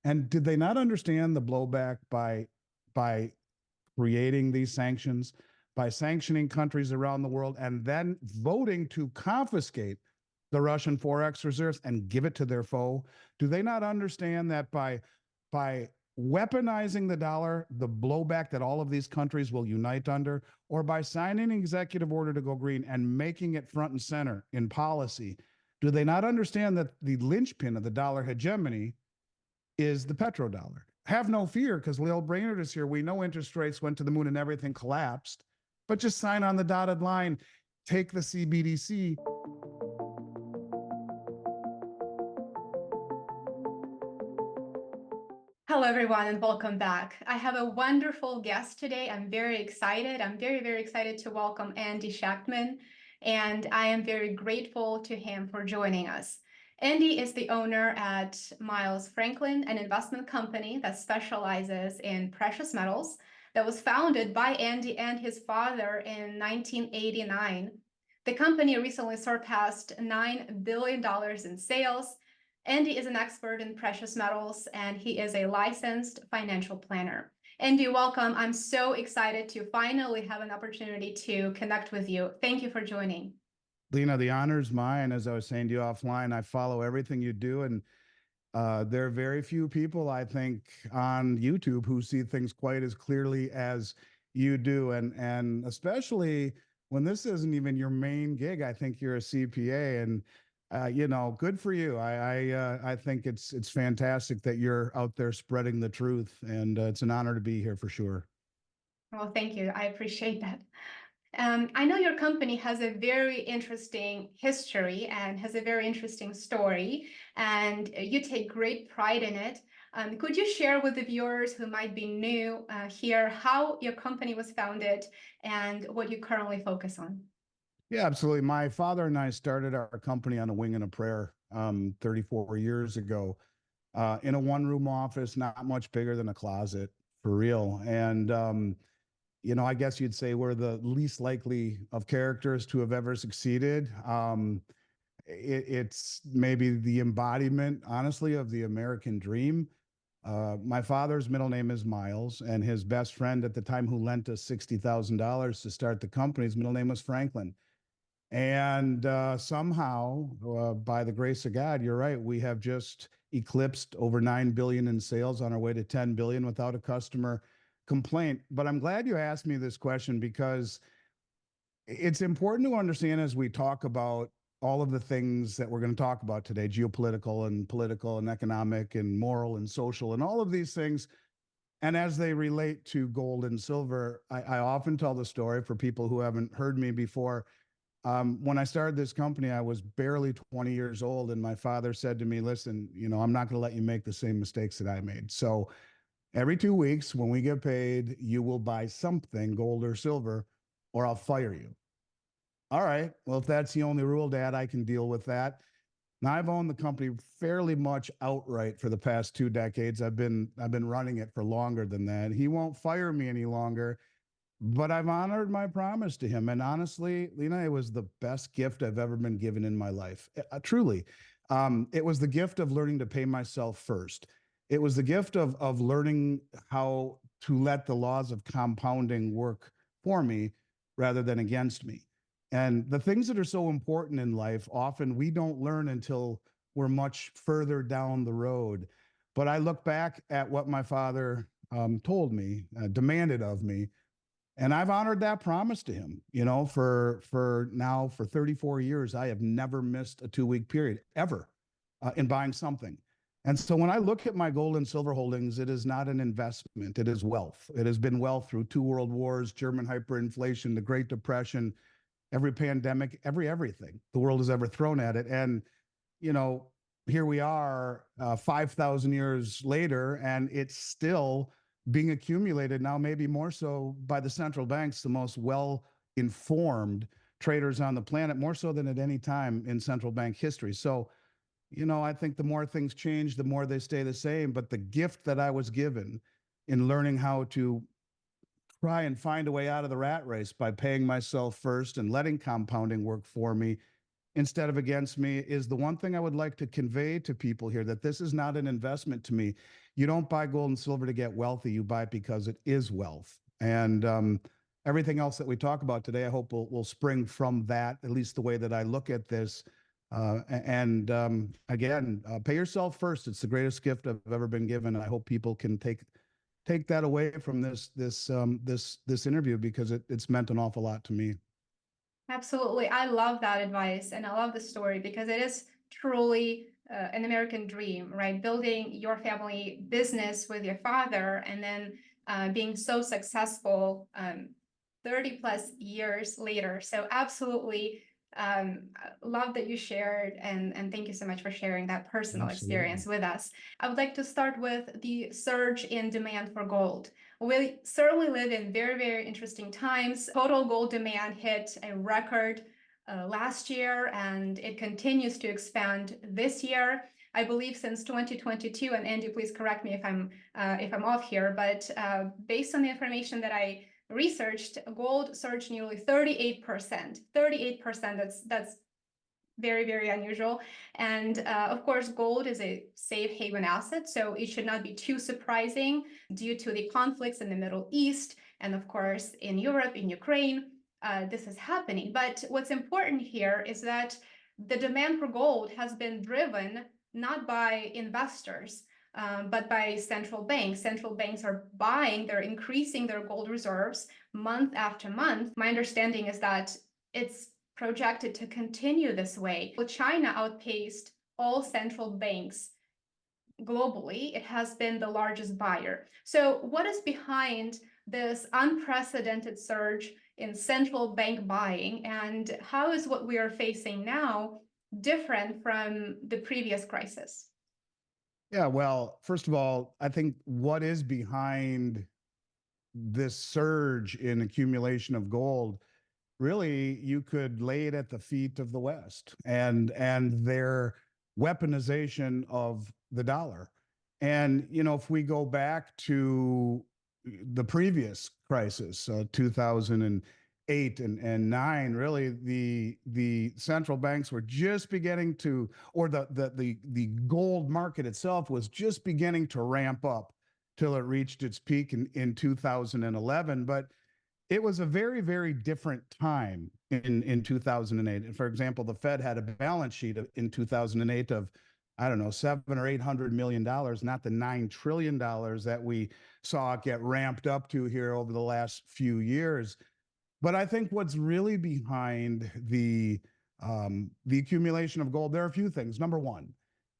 And did they not understand the blowback by creating these sanctions, by sanctioning countries around the world, and then voting to confiscate the Russian forex reserves and give it to their foe? Do they not understand that by weaponizing the dollar, the blowback that all of these countries will unite under, or by signing an executive order to go green and making it front and center in policy, do they not understand that the linchpin of the dollar hegemony is the petrodollar? Have no fear, because Lil Brainerd is here. We know interest rates went to the moon and everything collapsed, but just sign on the dotted line, take the CBDC. Hello, everyone, and welcome back. I have a wonderful guest today. I'm very excited. I'm very excited to welcome Andy Schectman, and I am very grateful to him for joining us. Andy is the owner at Miles Franklin, an investment company that specializes in precious metals that was founded by Andy and his father in 1989. The company recently surpassed $9 billion in sales. Andy is an expert in precious metals, and he is a licensed financial planner. Andy, welcome. I'm so excited to finally have an opportunity to connect with you. Thank you for joining. Lena, the honor's mine. As I was saying to you offline, I follow everything you do, and there are very few people, I think, on YouTube who see things quite as clearly as you do, and especially when this isn't even your main gig. I think you're a CPA, and you know, good for you. I think it's fantastic that you're out there spreading the truth, and it's an honor to be here for sure. Well, thank you. I appreciate that. I know your company has a very interesting history and has a very interesting story, and you take great pride in it. Could you share with the viewers who might be new here how your company was founded and what you currently focus on? Yeah, absolutely. My father and I started our company on a wing and a prayer 34 years ago, in a one-room office, not much bigger than a closet, for real. And you know, I guess you'd say we're the least likely of characters to have ever succeeded. It's maybe the embodiment, honestly, of the American dream. My father's middle name is Miles, and his best friend at the time, who lent us $60,000 to start the company, his middle name was Franklin. And somehow, by the grace of God, you're right, we have just eclipsed over 9 billion in sales, on our way to 10 billion without a customer complaint. But I'm glad you asked me this question, because it's important to understand, as we talk about all of the things that we're going to talk about today, geopolitical and political and economic and moral and social and all of these things, and as they relate to gold and silver, I often tell the story for people who haven't heard me before. When I started this company, I was barely 20 years old, and my father said to me, listen, you know, I'm not going to let you make the same mistakes that I made. So every 2 weeks when we get paid, you will buy something, gold or silver, or I'll fire you. All right. Well, if that's the only rule, Dad, I can deal with that. Now, I've owned the company fairly much outright for the past 2 decades. I've been running it for longer than that. He won't fire me any longer. But I've honored my promise to him. And honestly, Lena, it was the best gift I've ever been given in my life. Truly. It was the gift of learning to pay myself first. It was the gift of learning how to let the laws of compounding work for me rather than against me. And the things that are so important in life, often we don't learn until we're much further down the road. But I look back at what my father told me, demanded of me, and I've honored that promise to him. You know, for 34 years, I have never missed a 2-week period ever in buying something. And so when I look at my gold and silver holdings, it is not an investment. It is wealth. It has been wealth through 2 world wars, German hyperinflation, the Great Depression, every pandemic, everything the world has ever thrown at it. And, you know, here we are 5,000 years later, and it's still being accumulated now, maybe more so by the central banks, the most well-informed traders on the planet, more so than at any time in central bank history. So, you know, I think the more things change, the more they stay the same. But the gift that I was given in learning how to try and find a way out of the rat race by paying myself first and letting compounding work for me instead of against me is the one thing I would like to convey to people here, that this is not an investment to me. You don't buy gold and silver to get wealthy. You buy it because it is wealth. And everything else that we talk about today, I hope will spring from that, at least the way that I look at this. Again, pay yourself first. It's the greatest gift I've ever been given. I hope people can take that away from this interview, because it's meant an awful lot to me. Absolutely. I love that advice, and I love the story because it is truly an American dream, right? Building your family business with your father and then being so successful 30 plus years later. So absolutely love that you shared, and thank you so much for sharing that personal experience with us. I would like to start with the surge in demand for gold. We certainly live in very, very interesting times. Total gold demand hit a record last year, and it continues to expand this year. I believe since 2022, and Andy, please correct me if I'm off here, but based on the information that I researched, gold surged nearly 38%. 38%, that's very, very unusual. And of course, gold is a safe haven asset, so it should not be too surprising due to the conflicts in the Middle East and of course in Europe, in Ukraine, this is happening. But what's important here is that the demand for gold has been driven not by investors, but by central banks. Central banks are buying, they're increasing their gold reserves month after month. My understanding is that it's projected to continue this way. Well, China outpaced all central banks globally. It has been the largest buyer. So what is behind this unprecedented surge in central bank buying, and how is what we are facing now different from the previous crisis? Yeah, well, first of all, I think what is behind this surge in accumulation of gold, really, you could lay it at the feet of the West and their weaponization of the dollar. And if we go back to the previous crisis, 2008 and nine, really the central banks were just beginning to, or the gold market itself was just beginning to ramp up till it reached its peak in 2011. But it was a very, very different time in 2008. And for example, the Fed had a balance sheet in 2008 of, I don't know, $700 or $800 million, not the $9 trillion that we saw it get ramped up to here over the last few years. But I think what's really behind the accumulation of gold, there are a few things. Number one,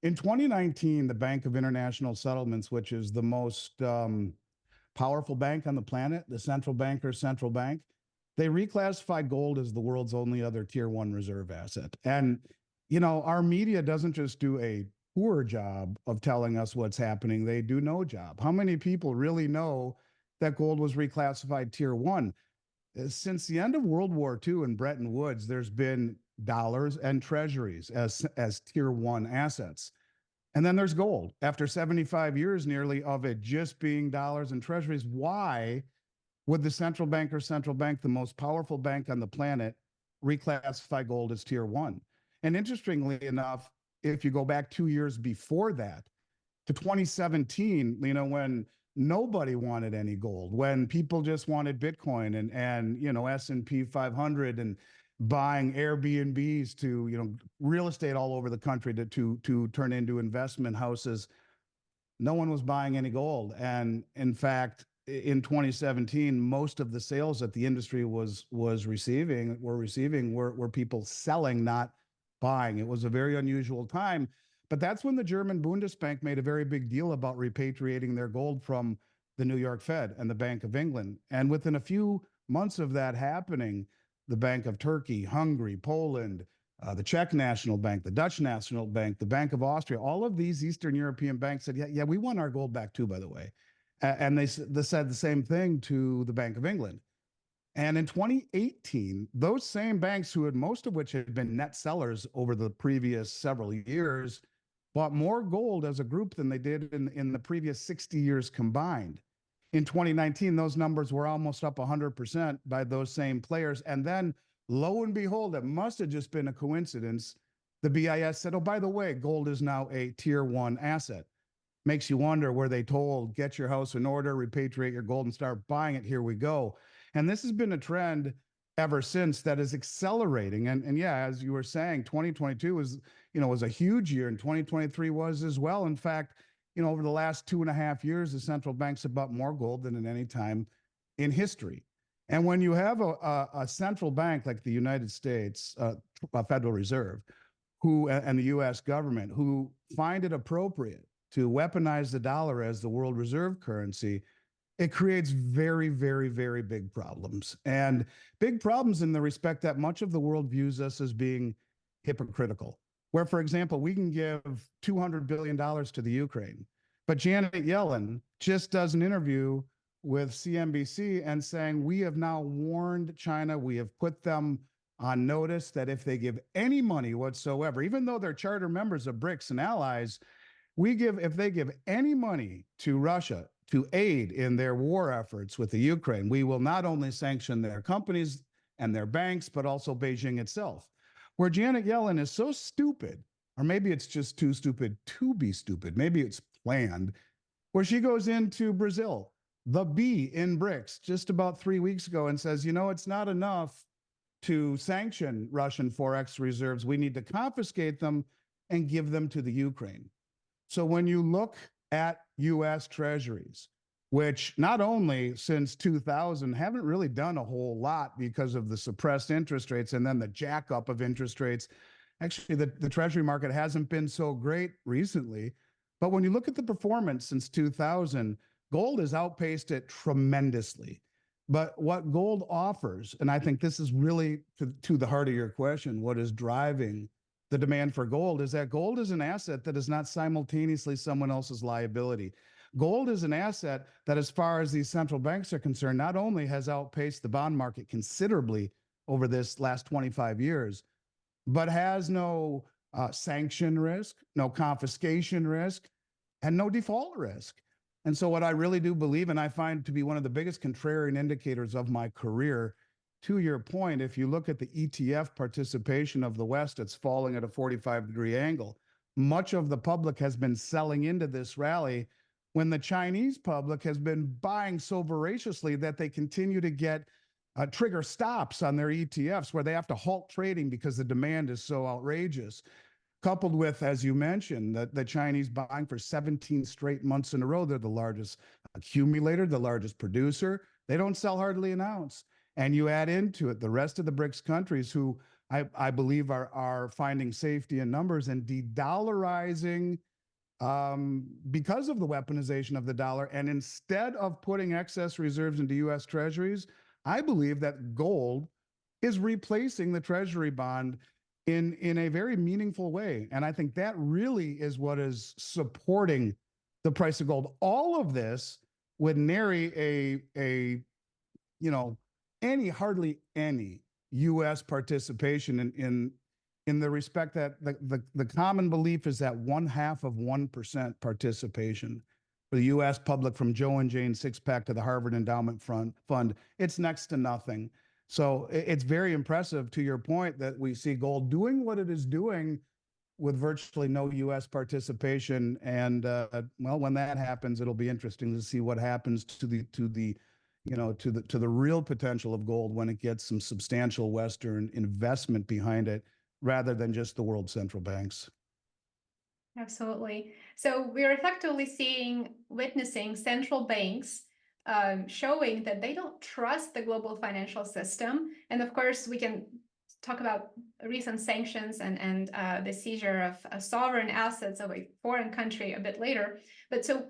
in 2019, the Bank of International Settlements, which is the most powerful bank on the planet, the central banker's central bank, they reclassified gold as the world's only other tier one reserve asset. And, our media doesn't just do a poor job of telling us what's happening, they do no job. How many people really know that gold was reclassified tier one? Since the end of World War II and Bretton Woods, there's been dollars and treasuries as tier one assets. And then there's gold. After 75 years nearly of it just being dollars and treasuries, why would the central bank, the most powerful bank on the planet, reclassify gold as tier one? And interestingly enough, if you go back 2 years before that, to 2017, when nobody wanted any gold, when people just wanted Bitcoin and S&P 500 and buying Airbnbs to real estate all over the country to turn into investment houses, no one was buying any gold. And in fact, in 2017, most of the sales that the industry was receiving were people selling, not buying. It was a very unusual time. But that's when the German Bundesbank made a very big deal about repatriating their gold from the New York Fed and the Bank of England. And within a few months of that happening, the Bank of Turkey, Hungary, Poland, the Czech National Bank, the Dutch National Bank, the Bank of Austria, all of these Eastern European banks said, yeah, we want our gold back too, by the way. And they said the same thing to the Bank of England. And in 2018, those same banks, who had most of which had been net sellers over the previous several years, bought more gold as a group than they did in the previous 60 years combined. In 2019, those numbers were almost up 100% by those same players. And then Lo and behold, it must have just been a coincidence. The BIS said, oh, by the way, gold is now a tier 1 asset. Makes you wonder, were they told, get your house in order, repatriate your gold and start buying it? Here we go. And this has been a trend ever since that is accelerating. And yeah, as you were saying, 2022 was a huge year, and 2023 was as well. In fact, over the last 2.5 years, the central banks have bought more gold than at any time in history. And when you have a central bank like the United States Federal Reserve, who and the U.S. government, who find it appropriate to weaponize the dollar as the world reserve currency, it creates very, very, very big problems. And big problems in the respect that much of the world views us as being hypocritical. Where, for example, we can give $200 billion to the Ukraine, but Janet Yellen just does an interview with CNBC and saying, we have now warned China, we have put them on notice that if they give any money whatsoever, even though they're charter members of BRICS and allies, if they give any money to Russia to aid in their war efforts with the Ukraine, we will not only sanction their companies and their banks, but also Beijing itself. Where Janet Yellen is so stupid, or maybe it's just too stupid to be stupid, maybe it's planned, where she goes into Brazil, the B in BRICS, just about 3 weeks ago, and says, it's not enough to sanction Russian Forex reserves. We need to confiscate them and give them to the Ukraine. So when you look at U.S. treasuries, which not only since 2000 haven't really done a whole lot because of the suppressed interest rates and then the jack up of interest rates, actually the treasury market hasn't been so great recently. But when you look at the performance since 2000, gold has outpaced it tremendously. But what gold offers, and I think this is really to the heart of your question, what is driving the demand for gold, is that gold is an asset that is not simultaneously someone else's liability. Gold is an asset that, as far as these central banks are concerned, not only has outpaced the bond market considerably over this last 25 years, but has no sanction risk, no confiscation risk, and no default risk. And so what I really do believe, and I find to be one of the biggest contrarian indicators of my career, to your point, if you look at the ETF participation of the West, it's falling at a 45-degree angle. Much of the public has been selling into this rally when the Chinese public has been buying so voraciously that they continue to get trigger stops on their ETFs where they have to halt trading because the demand is so outrageous. Coupled with, as you mentioned, the Chinese buying for 17 straight months in a row. They're the largest accumulator, the largest producer. They don't sell hardly an ounce. And you add into it the rest of the BRICS countries who I believe are finding safety in numbers and de-dollarizing because of the weaponization of the dollar. And instead of putting excess reserves into U.S. treasuries, I believe that gold is replacing the treasury bond in a very meaningful way. And I think that really is what is supporting the price of gold. All of this would nary hardly any U.S. participation in the respect that the common belief is that 0.5% participation for the U.S. public, from Joe and Jane Sixpack to the Harvard Endowment Fund, it's next to nothing. So it's very impressive, to your point, that we see gold doing what it is doing with virtually no U.S. participation. And when that happens, it'll be interesting to see what happens to the real potential of gold when it gets some substantial Western investment behind it, rather than just the world central banks. Absolutely. So we're effectively witnessing central banks showing that they don't trust the global financial system. And of course, we can talk about recent sanctions and the seizure of sovereign assets of a foreign country a bit later. But so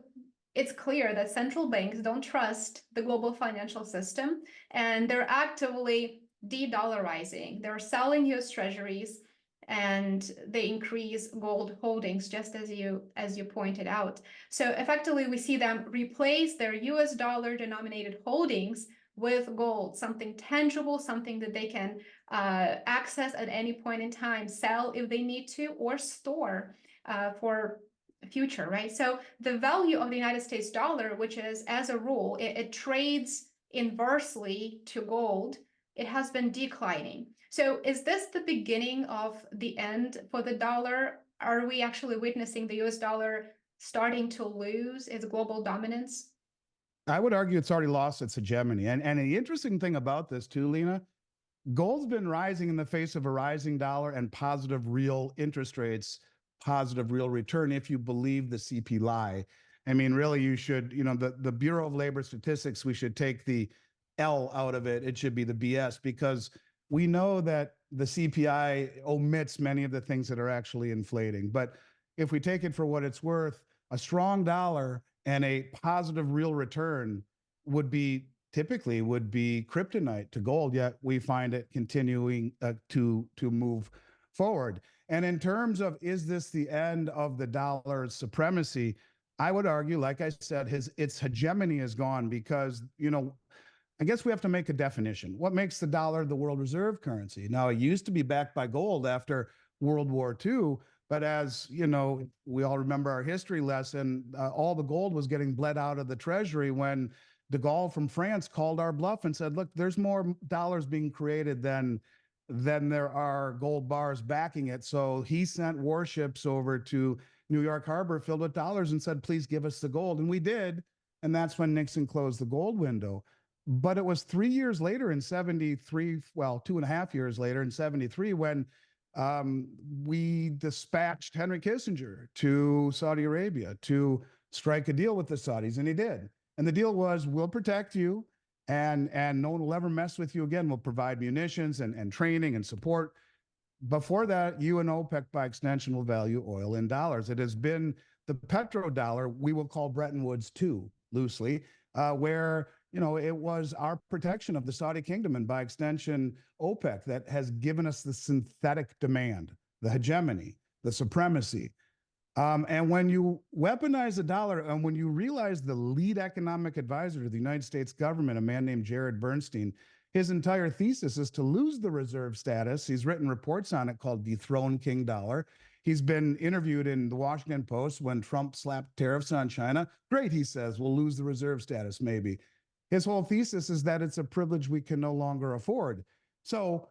it's clear that central banks don't trust the global financial system, and they're actively de-dollarizing. They're selling US treasuries, and they increase gold holdings, just as you pointed out. So effectively, we see them replace their US dollar denominated holdings with gold, something tangible, something that they can access at any point in time, sell if they need to, or store for future, right? So the value of the United States dollar, which is, as a rule, it trades inversely to gold, it has been declining. So is this the beginning of the end for the dollar? Are we actually witnessing the US dollar starting to lose its global dominance? I would argue it's already lost its hegemony. And the interesting thing about this too, Lena, gold's been rising in the face of a rising dollar and positive real interest rates, positive real return, if you believe the CP lie. I mean, really, you should, the Bureau of Labor Statistics, we should take the L out of it. It should be the BS, because we know that the CPI omits many of the things that are actually inflating. But if we take it for what it's worth, a strong dollar and a positive real return would be kryptonite to gold, yet we find it continuing to move forward. And in terms of, is this the end of the dollar's supremacy? I would argue, like I said, its hegemony is gone, because, I guess we have to make a definition. What makes the dollar the world reserve currency? Now, it used to be backed by gold after World War II, but as we all remember our history lesson, all the gold was getting bled out of the treasury when de Gaulle from France called our bluff and said, look, there's more dollars being created than there are gold bars backing it. So he sent warships over to New York Harbor filled with dollars and said, please give us the gold. And we did. And that's when Nixon closed the gold window. But it was 3 years later in 73, well, 2.5 years later in 73, when we dispatched Henry Kissinger to Saudi Arabia to strike a deal with the Saudis, and he did. And the deal was, we'll protect you, and no one will ever mess with you again. We'll provide munitions and training and support. Before that, you and OPEC, by extension, will value oil in dollars. It has been the petrodollar, we will call Bretton Woods 2, loosely, where it was our protection of the Saudi kingdom, and by extension, OPEC, that has given us the synthetic demand, the hegemony, the supremacy. And when you weaponize the dollar, and when you realize the lead economic advisor to the United States government, a man named Jared Bernstein, his entire thesis is to lose the reserve status. He's written reports on it called Dethrone King Dollar. He's been interviewed in the Washington Post when Trump slapped tariffs on China. Great, he says, we'll lose the reserve status, maybe. His whole thesis is that it's a privilege we can no longer afford. So,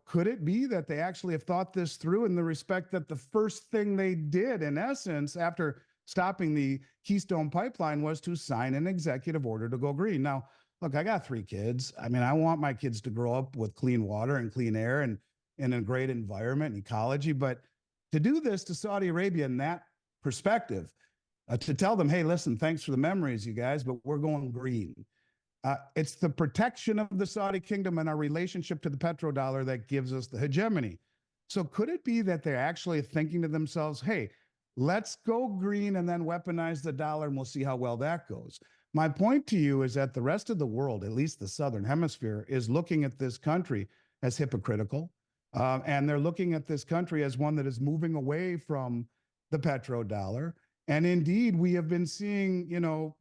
could it be that they actually have thought this through, in the respect that the first thing they did, in essence, after stopping the Keystone Pipeline, was to sign an executive order to go green? Now, look, I got 3 kids. I mean, I want my kids to grow up with clean water and clean air and in a great environment and ecology. But to do this to Saudi Arabia in that perspective, to tell them, hey, listen, thanks for the memories, you guys, but we're going green. It's the protection of the Saudi kingdom and our relationship to the petrodollar that gives us the hegemony. So could it be that they're actually thinking to themselves, hey, let's go green and then weaponize the dollar, and we'll see how well that goes? My point to you is that the rest of the world, at least the Southern Hemisphere, is looking at this country as hypocritical. And they're looking at this country as one that is moving away from the petrodollar. And indeed, we have been seeing,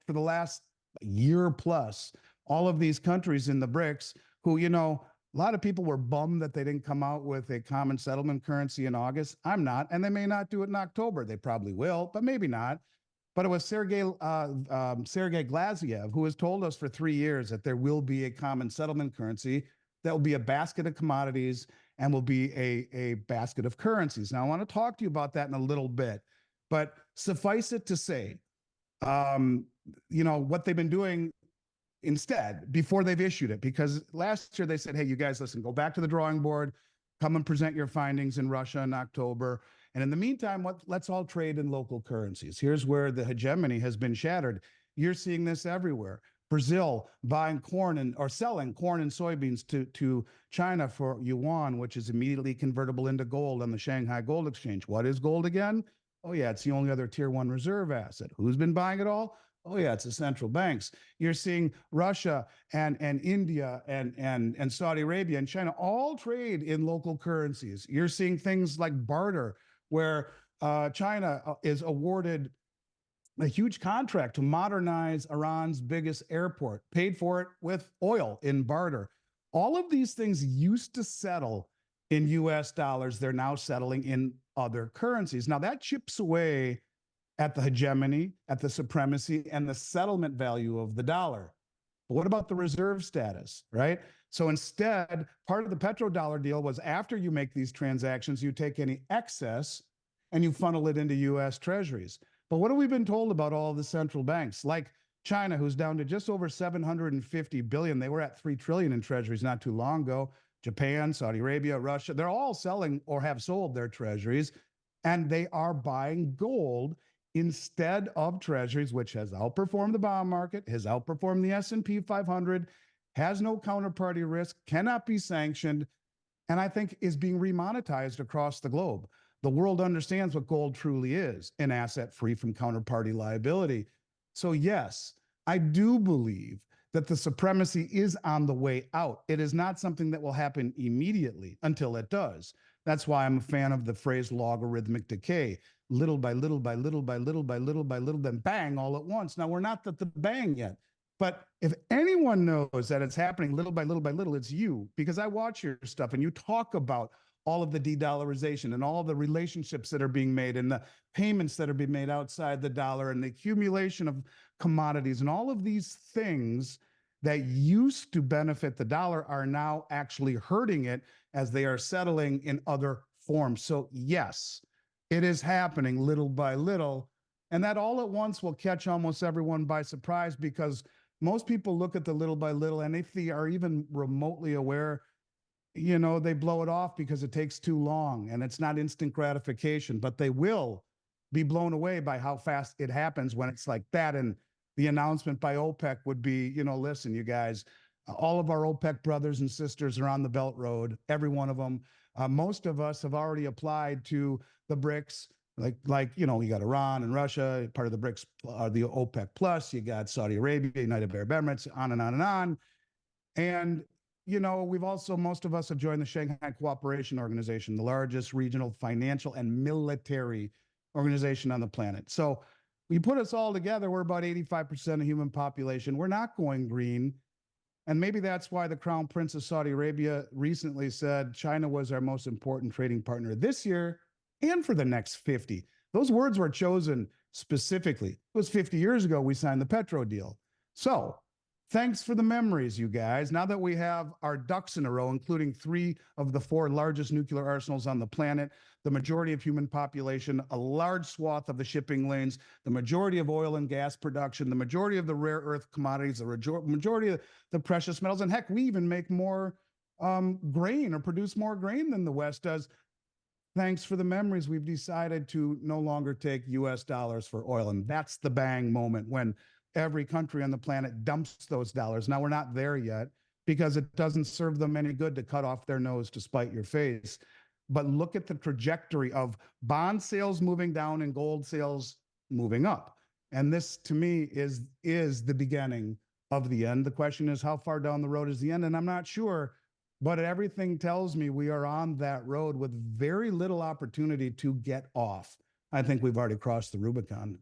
for the last year plus, all of these countries in the BRICS who, a lot of people were bummed that they didn't come out with a common settlement currency in August. I'm not, and they may not do it in October. They probably will, but maybe not. But it was Sergei Glaziev who has told us for 3 years that there will be a common settlement currency that will be a basket of commodities and will be a basket of currencies. Now, I want to talk to you about that in a little bit, but suffice it to say, what they've been doing instead before they've issued it, because last year they said, hey, you guys, listen, go back to the drawing board, come and present your findings in Russia in October. And in the meantime, let's all trade in local currencies. Here's where the hegemony has been shattered. You're seeing this everywhere. Brazil buying corn or selling corn and soybeans to China for yuan, which is immediately convertible into gold on the Shanghai Gold Exchange. What is gold again? Oh, yeah, it's the only other tier 1 reserve asset. Who's been buying it all? Oh, yeah, it's the central banks. You're seeing Russia and India and Saudi Arabia and China all trade in local currencies. You're seeing things like barter, where China is awarded a huge contract to modernize Iran's biggest airport, paid for it with oil in barter. All of these things used to settle in US dollars. They're now settling in other currencies. Now, that chips away at the hegemony, at the supremacy, and the settlement value of the dollar. But what about the reserve status, right? So instead, part of the petrodollar deal was after you make these transactions, you take any excess and you funnel it into US treasuries. But what have we been told about all of the central banks? Like China, who's down to just over 750 billion. They were at 3 trillion in treasuries not too long ago. Japan, Saudi Arabia, Russia, they're all selling or have sold their treasuries, and they are buying gold instead of treasuries, which has outperformed the bond market, has outperformed the S&P 500, has no counterparty risk, cannot be sanctioned, and I think is being remonetized across the globe. The world understands what gold truly is, an asset free from counterparty liability. So yes, I do believe that the supremacy is on the way out. It is not something that will happen immediately until it does. That's why I'm a fan of the phrase logarithmic decay. Little by little by little by little by little by little, then bang all at once. Now, we're not at the bang yet. But if anyone knows that it's happening little by little by little, it's you, because I watch your stuff and you talk about all of the de-dollarization and all the relationships that are being made and the payments that are being made outside the dollar and the accumulation of commodities and all of these things that used to benefit the dollar are now actually hurting it as they are settling in other forms. So yes, it is happening little by little. And that all at once will catch almost everyone by surprise, because most people look at the little by little, and if they are even remotely aware, you know, they blow it off because it takes too long and it's not instant gratification, but they will be blown away by how fast it happens when it's like that. And the announcement by OPEC would be, you know, listen, you guys, all of our OPEC brothers and sisters are on the Belt Road, every one of them. Most of us have already applied to the BRICS. Like, you know, you got Iran and Russia, part of the BRICS, the OPEC plus, you got Saudi Arabia, United Arab Emirates, on and on and on. And, you know, we've also, most of us have joined the Shanghai Cooperation Organization, the largest regional financial and military organization on the planet. So we put us all together, we're about 85% of human population. We're not going green. And maybe that's why the Crown Prince of Saudi Arabia recently said China was our most important trading partner this year and for the next 50. Those words were chosen specifically. It was 50 years ago we signed the Petro deal. So thanks for the memories, you guys. Now that we have our ducks in a row, including 3 of the 4 largest nuclear arsenals on the planet, the majority of human population, a large swath of the shipping lanes, the majority of oil and gas production, the majority of the rare earth commodities, the majority of the precious metals, and heck, we even make more grain or produce more grain than the West does. Thanks for the memories. We've decided to no longer take US dollars for oil. And that's the bang moment when every country on the planet dumps those dollars. Now, we're not there yet because it doesn't serve them any good to cut off their nose to spite your face. But look at the trajectory of bond sales moving down and gold sales moving up. And this, to me, is the beginning of the end. The question is, how far down the road is the end? And I'm not sure, but everything tells me we are on that road with very little opportunity to get off. I think we've already crossed the Rubicon.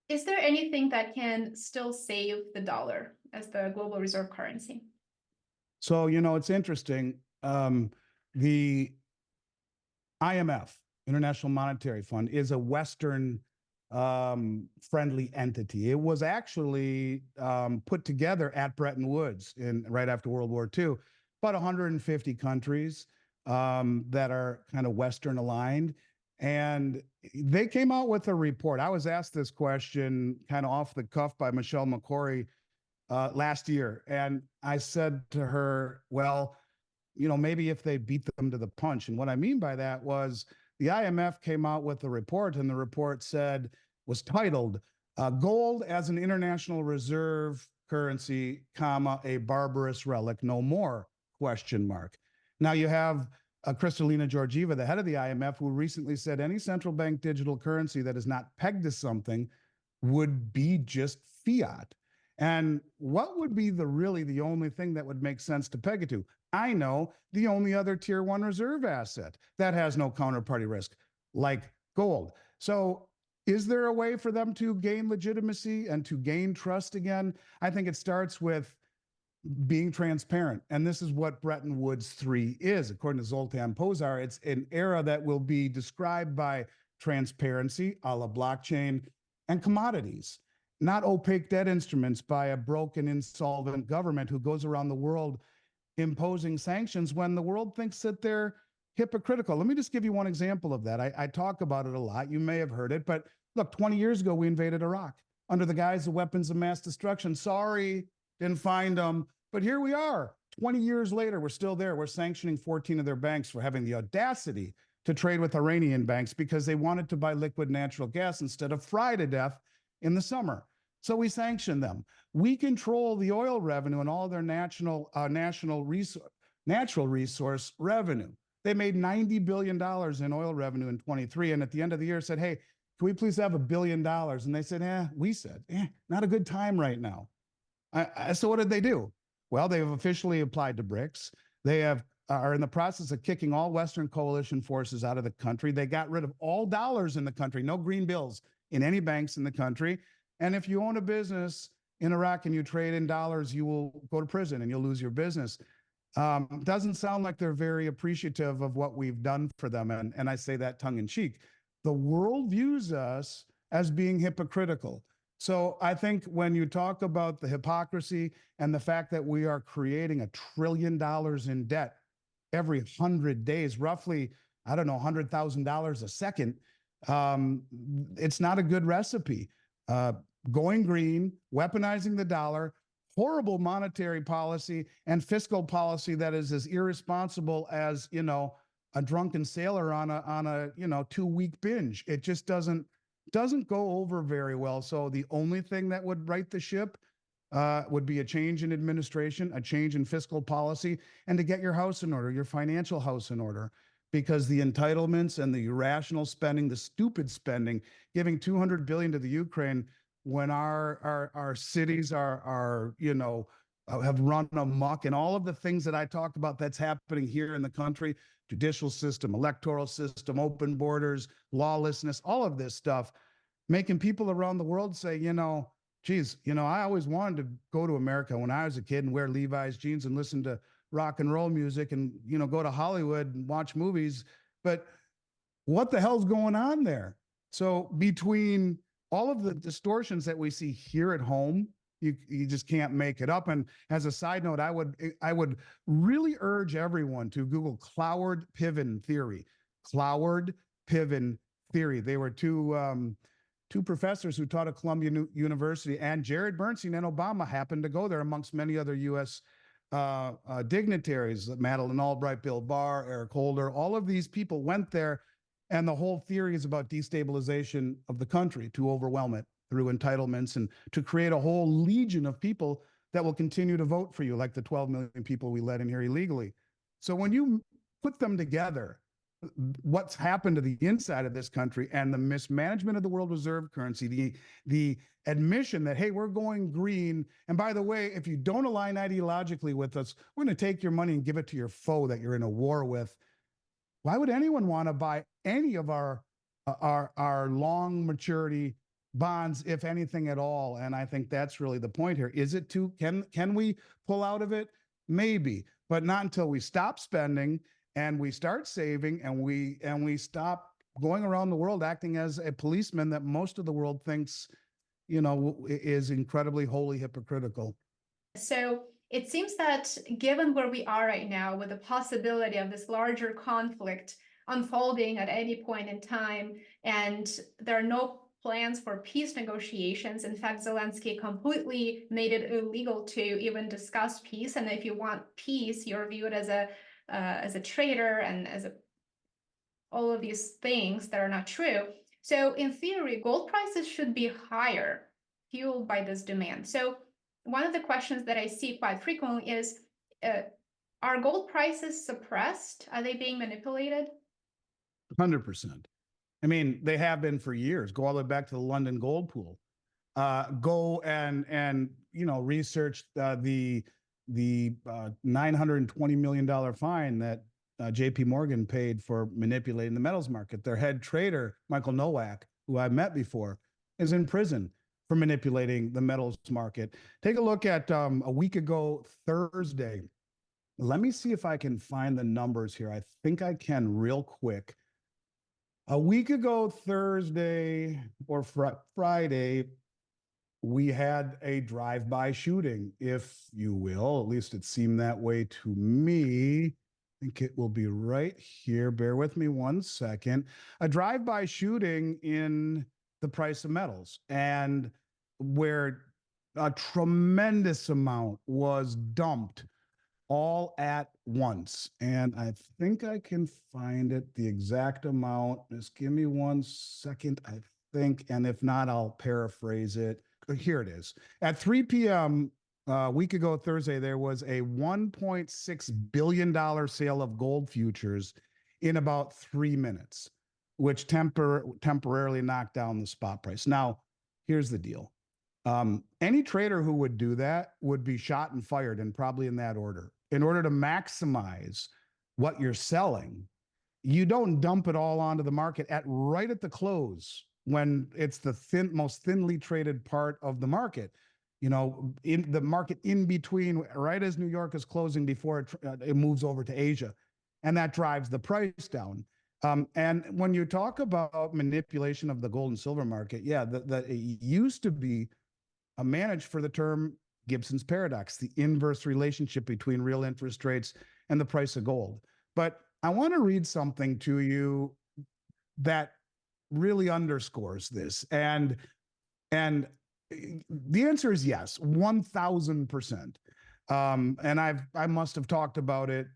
Is there anything that can still save the dollar as the global reserve currency? So, you know, it's interesting. The IMF, International Monetary Fund, is a Western friendly entity. It was actually put together at Bretton Woods right after World War II. About 150 countries that are kind of Western aligned. And they came out with a report. I was asked this question kind of off the cuff by Michelle McCory last year. And I said to her, well, you know, maybe if they beat them to the punch. And what I mean by that was the IMF came out with a report, and the report was titled Gold as an International Reserve Currency, comma, a barbarous relic, no more, question mark. Now you have Kristalina Georgieva, the head of the IMF, who recently said any central bank digital currency that is not pegged to something would be just fiat. And what would be really the only thing that would make sense to peg it to? I know the only other tier 1 reserve asset that has no counterparty risk, like gold. So is there a way for them to gain legitimacy and to gain trust again? I think it starts with being transparent. And this is what Bretton Woods 3 is. According to Zoltan Pozsar, it's an era that will be described by transparency, a la blockchain, and commodities. not opaque debt instruments by a broken, insolvent government who goes around the world imposing sanctions when the world thinks that they're hypocritical. Let me just give you one example of that. I talk about it a lot. You may have heard it, but look, 20 years ago, we invaded Iraq under the guise of weapons of mass destruction. Sorry, didn't find them, but here we are. 20 years later, we're still there. We're sanctioning 14 of their banks for having the audacity to trade with Iranian banks because they wanted to buy liquid natural gas instead of fry to death in the summer. So we sanction them. We control the oil revenue and all their natural resource revenue. They made $90 billion in oil revenue in 23. And at the end of the year said, hey, can we please have $1 billion? And they said, we said, not a good time right now. So what did they do? Well, they have officially applied to BRICS. They are in the process of kicking all Western coalition forces out of the country. They got rid of all dollars in the country, no green bills in any banks in the country. And if you own a business in Iraq and you trade in dollars, you will go to prison and you'll lose your business. Doesn't sound like they're very appreciative of what we've done for them. And I say that tongue in cheek. The world views us as being hypocritical. So I think when you talk about the hypocrisy and the fact that we are creating $1 trillion in debt every 100 days, roughly, I don't know, $100,000 a second, it's not a good recipe. Going green, weaponizing the dollar, horrible monetary policy and fiscal policy that is as irresponsible as, a drunken sailor on a 2-week binge. It just doesn't go over very well. So the only thing that would right the ship would be a change in administration, a change in fiscal policy, and to get your house in order, your financial house in order, because the entitlements and the irrational spending, the stupid spending, giving $200 billion to the Ukraine when our cities are have run amok, and all of the things that I talked about that's happening here in the country, judicial system, electoral system, open borders, lawlessness, all of this stuff, making people around the world say, geez, I always wanted to go to America when I was a kid and wear Levi's jeans and listen to rock and roll music and, go to Hollywood and watch movies. But what the hell's going on there? So between all of the distortions that we see here at home, you just can't make it up. And as a side note, I would really urge everyone to Google Cloward-Piven theory. Cloward-Piven theory. They were two professors who taught at Columbia University, and Jared Bernstein and Obama happened to go there amongst many other U.S. Dignitaries, Madeleine Albright, Bill Barr, Eric Holder. All of these people went there, and the whole theory is about destabilization of the country to overwhelm it through entitlements and to create a whole legion of people that will continue to vote for you, like the 12 million people we let in here illegally. So when you put them together, what's happened to the inside of this country and the mismanagement of the world reserve currency, the admission that, hey, we're going green. And by the way, if you don't align ideologically with us, we're going to take your money and give it to your foe that you're in a war with. Why would anyone want to buy any of our long maturity bonds, if anything at all? And I think that's really the point here. Is it too, can we pull out of it? Maybe, but not until we stop spending and we start saving and we stop going around the world acting as a policeman that most of the world thinks, is incredibly wholly hypocritical. So it seems that given where we are right now, with the possibility of this larger conflict unfolding at any point in time, and there are no plans for peace negotiations. In fact, Zelensky completely made it illegal to even discuss peace. And if you want peace, you're viewed as a traitor and as all of these things that are not true. So in theory, gold prices should be higher, fueled by this demand. So one of the questions that I see quite frequently is, are gold prices suppressed? Are they being manipulated? 100%. I mean, they have been for years. Go all the way back to the London gold pool. Go and research the $920 million fine that JP Morgan paid for manipulating the metals market. Their head trader, Michael Nowak, who I've met before, is in prison for manipulating the metals market. Take a look at a week ago, Thursday. Let me see if I can find the numbers here. I think I can real quick. A week ago, Thursday or Friday, we had a drive-by shooting, if you will. At least it seemed that way to me. I think it will be right here. Bear with me one second. A drive-by shooting in the price of metals, and where a tremendous amount was dumped all at once. And I think I can find it, the exact amount. Just give me one second, I think. And if not, I'll paraphrase it. Here it is. At 3 p.m. A week ago, Thursday, there was a $1.6 billion sale of gold futures in about 3 minutes, which temporarily knocked down the spot price. Now, here's the deal. Any trader who would do that would be shot and fired, and probably in that order. In order to maximize what you're selling, you don't dump it all onto the market right at the close when it's the most thinly traded part of the market. You know, in the market in between, right as New York is closing before it moves over to Asia, and that drives the price down. And when you talk about manipulation of the gold and silver market, yeah, it used to be managed for the term Gibson's paradox, the inverse relationship between real interest rates and the price of gold. But I want to read something to you that really underscores this. And the answer is yes, 1000%. And I must have talked about it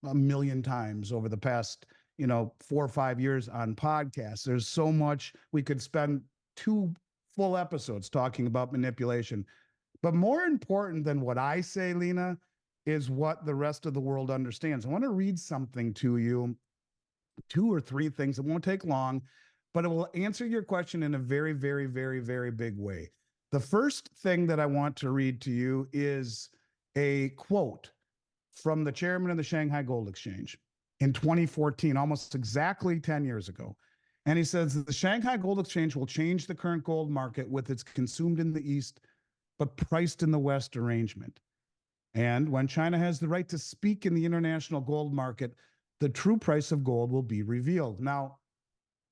a million times over the past, 4 or 5 years on podcasts. There's so much. We could spend 2 full episodes talking about manipulation. But more important than what I say, Lena, is what the rest of the world understands. I want to read something to you, 2 or 3 things. It won't take long, but it will answer your question in a very, very, very, very big way. The first thing that I want to read to you is a quote from the chairman of the Shanghai Gold Exchange in 2014, almost exactly 10 years ago. And he says the Shanghai Gold Exchange will change the current gold market with its consumed in the East, but priced in the West arrangement. And when China has the right to speak in the international gold market, the true price of gold will be revealed. Now,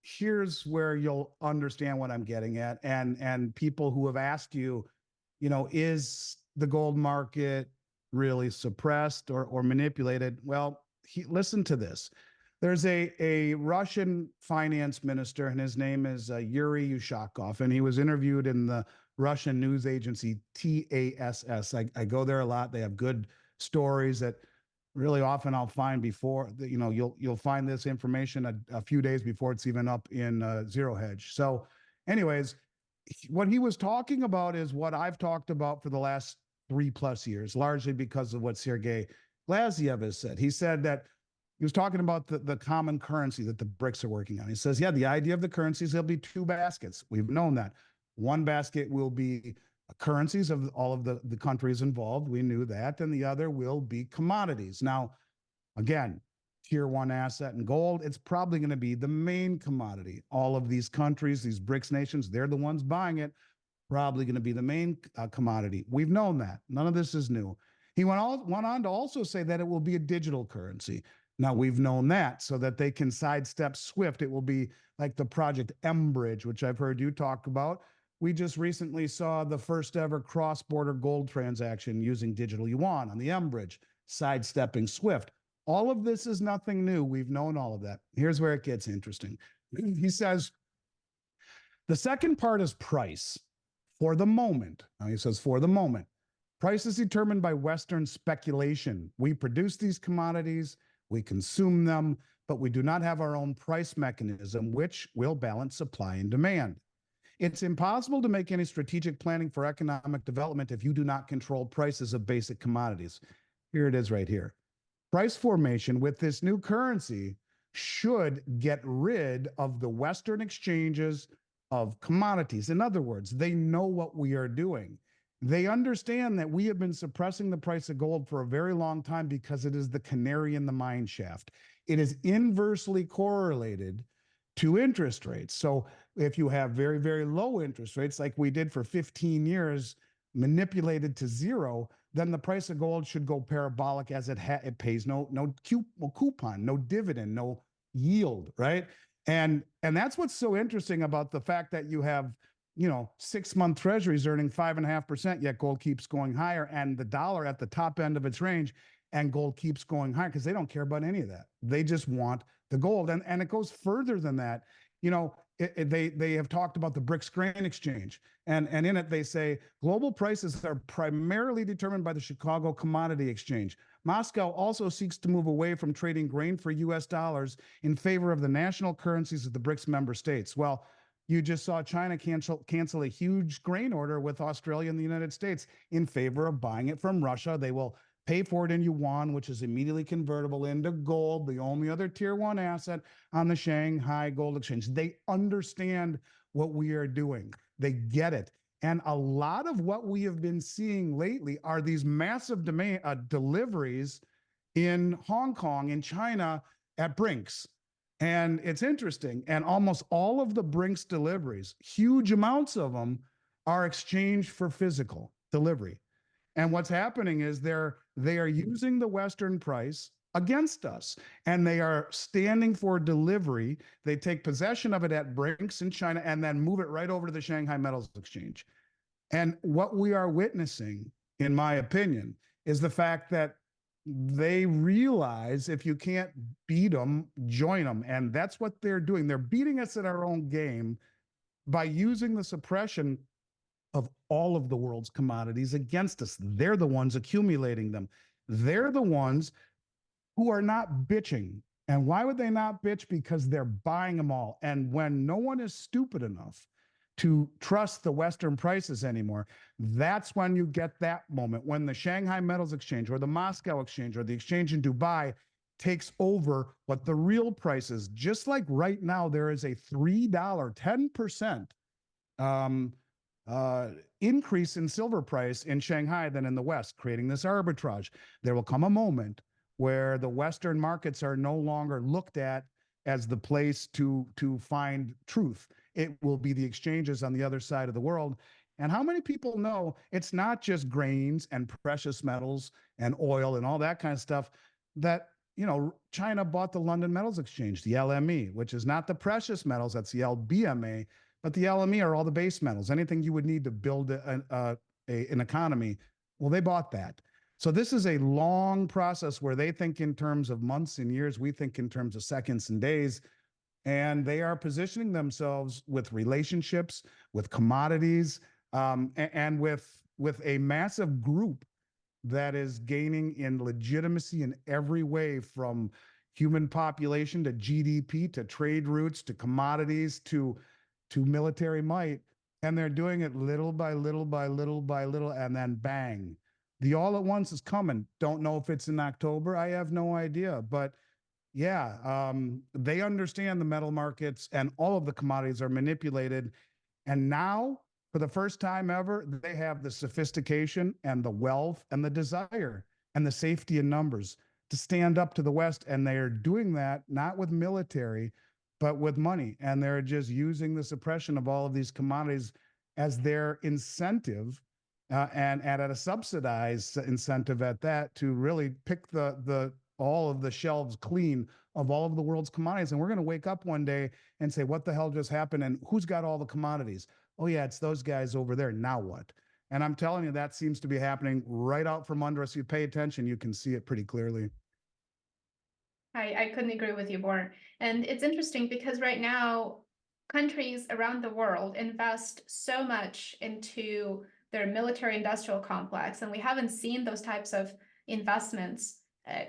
here's where you'll understand what I'm getting at. And people who have asked you, is the gold market really suppressed or manipulated? Well, listen to this. There's a Russian finance minister, and his name is Yuri Ushakov, and he was interviewed in the Russian news agency TASS. I go there a lot. They have good stories that really often I'll find before, you'll find this information a few days before it's even up in Zero Hedge. So anyways, what he was talking about is what I've talked about for the last 3+ years, largely because of what Sergei Glaziev has said. He said that he was talking about the common currency that the BRICS are working on. He says, yeah, the idea of the currencies, there'll be 2 baskets. We've known that. One basket will be currencies of all of the countries involved. We knew that. And the other will be commodities. Now, again, tier 1 asset and gold, it's probably going to be the main commodity. All of these countries, these BRICS nations, they're the ones buying it, probably going to be the main commodity. We've known that. None of this is new. He went on to also say that it will be a digital currency. Now, we've known that, so that they can sidestep SWIFT. It will be like the Project M-Bridge, which I've heard you talk about. We just recently saw the first ever cross-border gold transaction using digital yuan on the M-Bridge, sidestepping SWIFT. All of this is nothing new. We've known all of that. Here's where it gets interesting. He says, the second part is price. For the moment, now he says, for the moment, price is determined by Western speculation. We produce these commodities, we consume them, but we do not have our own price mechanism, which will balance supply and demand. It's impossible to make any strategic planning for economic development if you do not control prices of basic commodities. Here it is right here. Price formation with this new currency should get rid of the Western exchanges of commodities. In other words, they know what we are doing. They understand that we have been suppressing the price of gold for a very long time because it is the canary in the mine shaft. It is inversely correlated to interest rates. So if you have very, very low interest rates, like we did for 15 years, manipulated to 0, then the price of gold should go parabolic, as it pays no coupon, no dividend, no yield, right? And that's what's so interesting about the fact that you have 6-month treasuries earning 5.5%, yet gold keeps going higher, and the dollar at the top end of its range, and gold keeps going higher because they don't care about any of that. They just want the gold. And it goes further than that. They have talked about the BRICS grain exchange, and in it they say global prices are primarily determined by the Chicago Commodity Exchange. Moscow also seeks to move away from trading grain for US dollars in favor of the national currencies of the BRICS member states. Well, you just saw China cancel a huge grain order with Australia and the United States in favor of buying it from Russia. They will pay for it in yuan, which is immediately convertible into gold, the only other tier one asset on the Shanghai Gold Exchange. They understand what we are doing. They get it. And a lot of what we have been seeing lately are these massive deliveries in Hong Kong, in China, at BRICS. And it's interesting. And almost all of the BRICS deliveries, huge amounts of them, are exchanged for physical delivery. And what's happening is they are using the Western price against us, and they are standing for delivery. They take possession of it at BRICS in China and then move it right over to the Shanghai Metals Exchange. And what we are witnessing, in my opinion, is the fact that they realize if you can't beat them, join them. And that's what they're doing. They're beating us at our own game by using the suppression of all of the world's commodities against us. They're the ones accumulating them. They're the ones who are not bitching. And why would they not bitch? Because they're buying them all. And when no one is stupid enough to trust the Western prices anymore, that's when you get that moment when the Shanghai Metals Exchange or the Moscow Exchange or the exchange in Dubai takes over what the real price is. Just like right now, there is a $3, 10% increase in silver price in Shanghai than in the West, creating this arbitrage. There will come a moment where the Western markets are no longer looked at as the place to find truth. It will be the exchanges on the other side of the world. And how many people know it's not just grains and precious metals and oil and all that kind of stuff that, China bought the London Metals Exchange, the LME, which is not the precious metals, that's the LBMA, but the LME are all the base metals, anything you would need to build an economy. Well, they bought that. So this is a long process where they think in terms of months and years. We think in terms of seconds and days. And they are positioning themselves with relationships, with commodities, and with a massive group that is gaining in legitimacy in every way, from human population to GDP to trade routes to commodities to military might. And they're doing it little by little by little by little, and then bang, the all at once is coming. Don't know if it's in October. I have no idea, but yeah, they understand the metal markets and all of the commodities are manipulated. And now, for the first time ever, they have the sophistication and the wealth and the desire and the safety in numbers to stand up to the West. And they are doing that not with military, but with money. And they're just using the suppression of all of these commodities as their incentive, and at a subsidized incentive at that, to really pick the all of the shelves clean of all of the world's commodities. And we're going to wake up one day and say, what the hell just happened? And who's got all the commodities? Oh yeah, it's those guys over there. Now what? And I'm telling you, that seems to be happening right out from under us. You pay attention, you can see it pretty clearly. I couldn't agree with you more. And it's interesting because right now, countries around the world invest so much into their military industrial complex, and we haven't seen those types of investments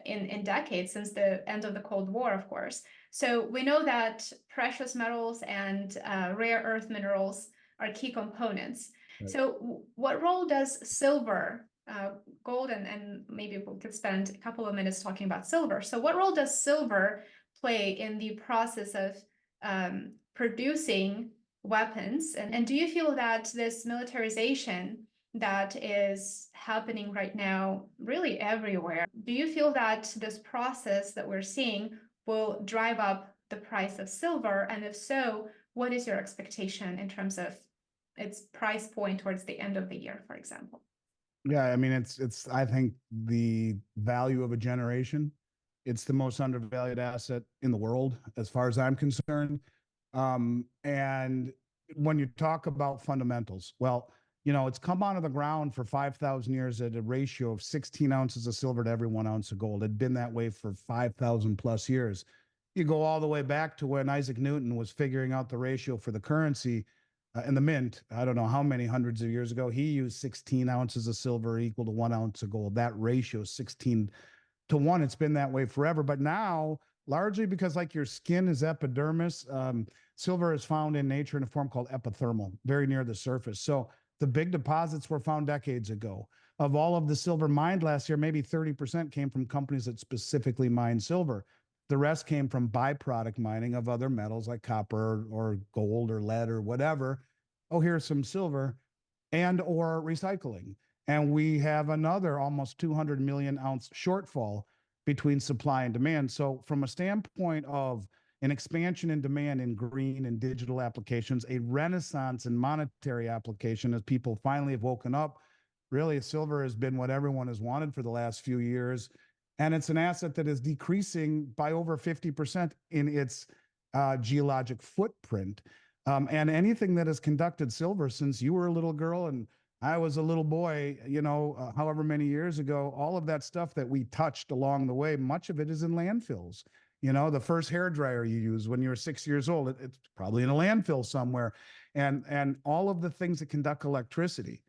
in decades, since the end of the Cold War, of course. So we know that precious metals and rare earth minerals are key components. Right. So what role does silver, gold, and maybe we could spend a couple of minutes talking about silver. So what role does silver play in the process of producing weapons? And do you feel that this militarization that is happening right now really everywhere, do you feel that this process that we're seeing will drive up the price of silver? And if so, what is your expectation in terms of its price point towards the end of the year, for example? Yeah, I mean, it's I think the value of a generation. It's the most undervalued asset in the world, as far as I'm concerned. And when you talk about fundamentals, well, it's come out of the ground for 5,000 years at a ratio of 16 ounces of silver to every 1 ounce of gold. It'd been that way for 5,000 plus years. You go all the way back to when Isaac Newton was figuring out the ratio for the currency in the mint. I don't know how many hundreds of years ago. He used 16 ounces of silver equal to 1 ounce of gold. That ratio, 16 to 1. It's been that way forever. But now, largely because like your skin is epidermis, silver is found in nature in a form called epithermal, very near the surface. So the big deposits were found decades ago. Of all of the silver mined last year, maybe 30% came from companies that specifically mine silver. The rest came from byproduct mining of other metals like copper or gold or lead or whatever. Oh, here's some silver, and or recycling. And we have another almost 200 million ounce shortfall between supply and demand. So from a standpoint of an expansion in demand in green and digital applications, a renaissance in monetary application as people finally have woken up, really silver has been what everyone has wanted for the last few years. And it's an asset that is decreasing by over 50% in its geologic footprint. And anything that has conducted silver since you were a little girl and I was a little boy, however many years ago, all of that stuff that we touched along the way, much of it is in landfills. The first hair dryer you used when you were 6 years old, it's probably in a landfill somewhere. And all of the things that conduct electricity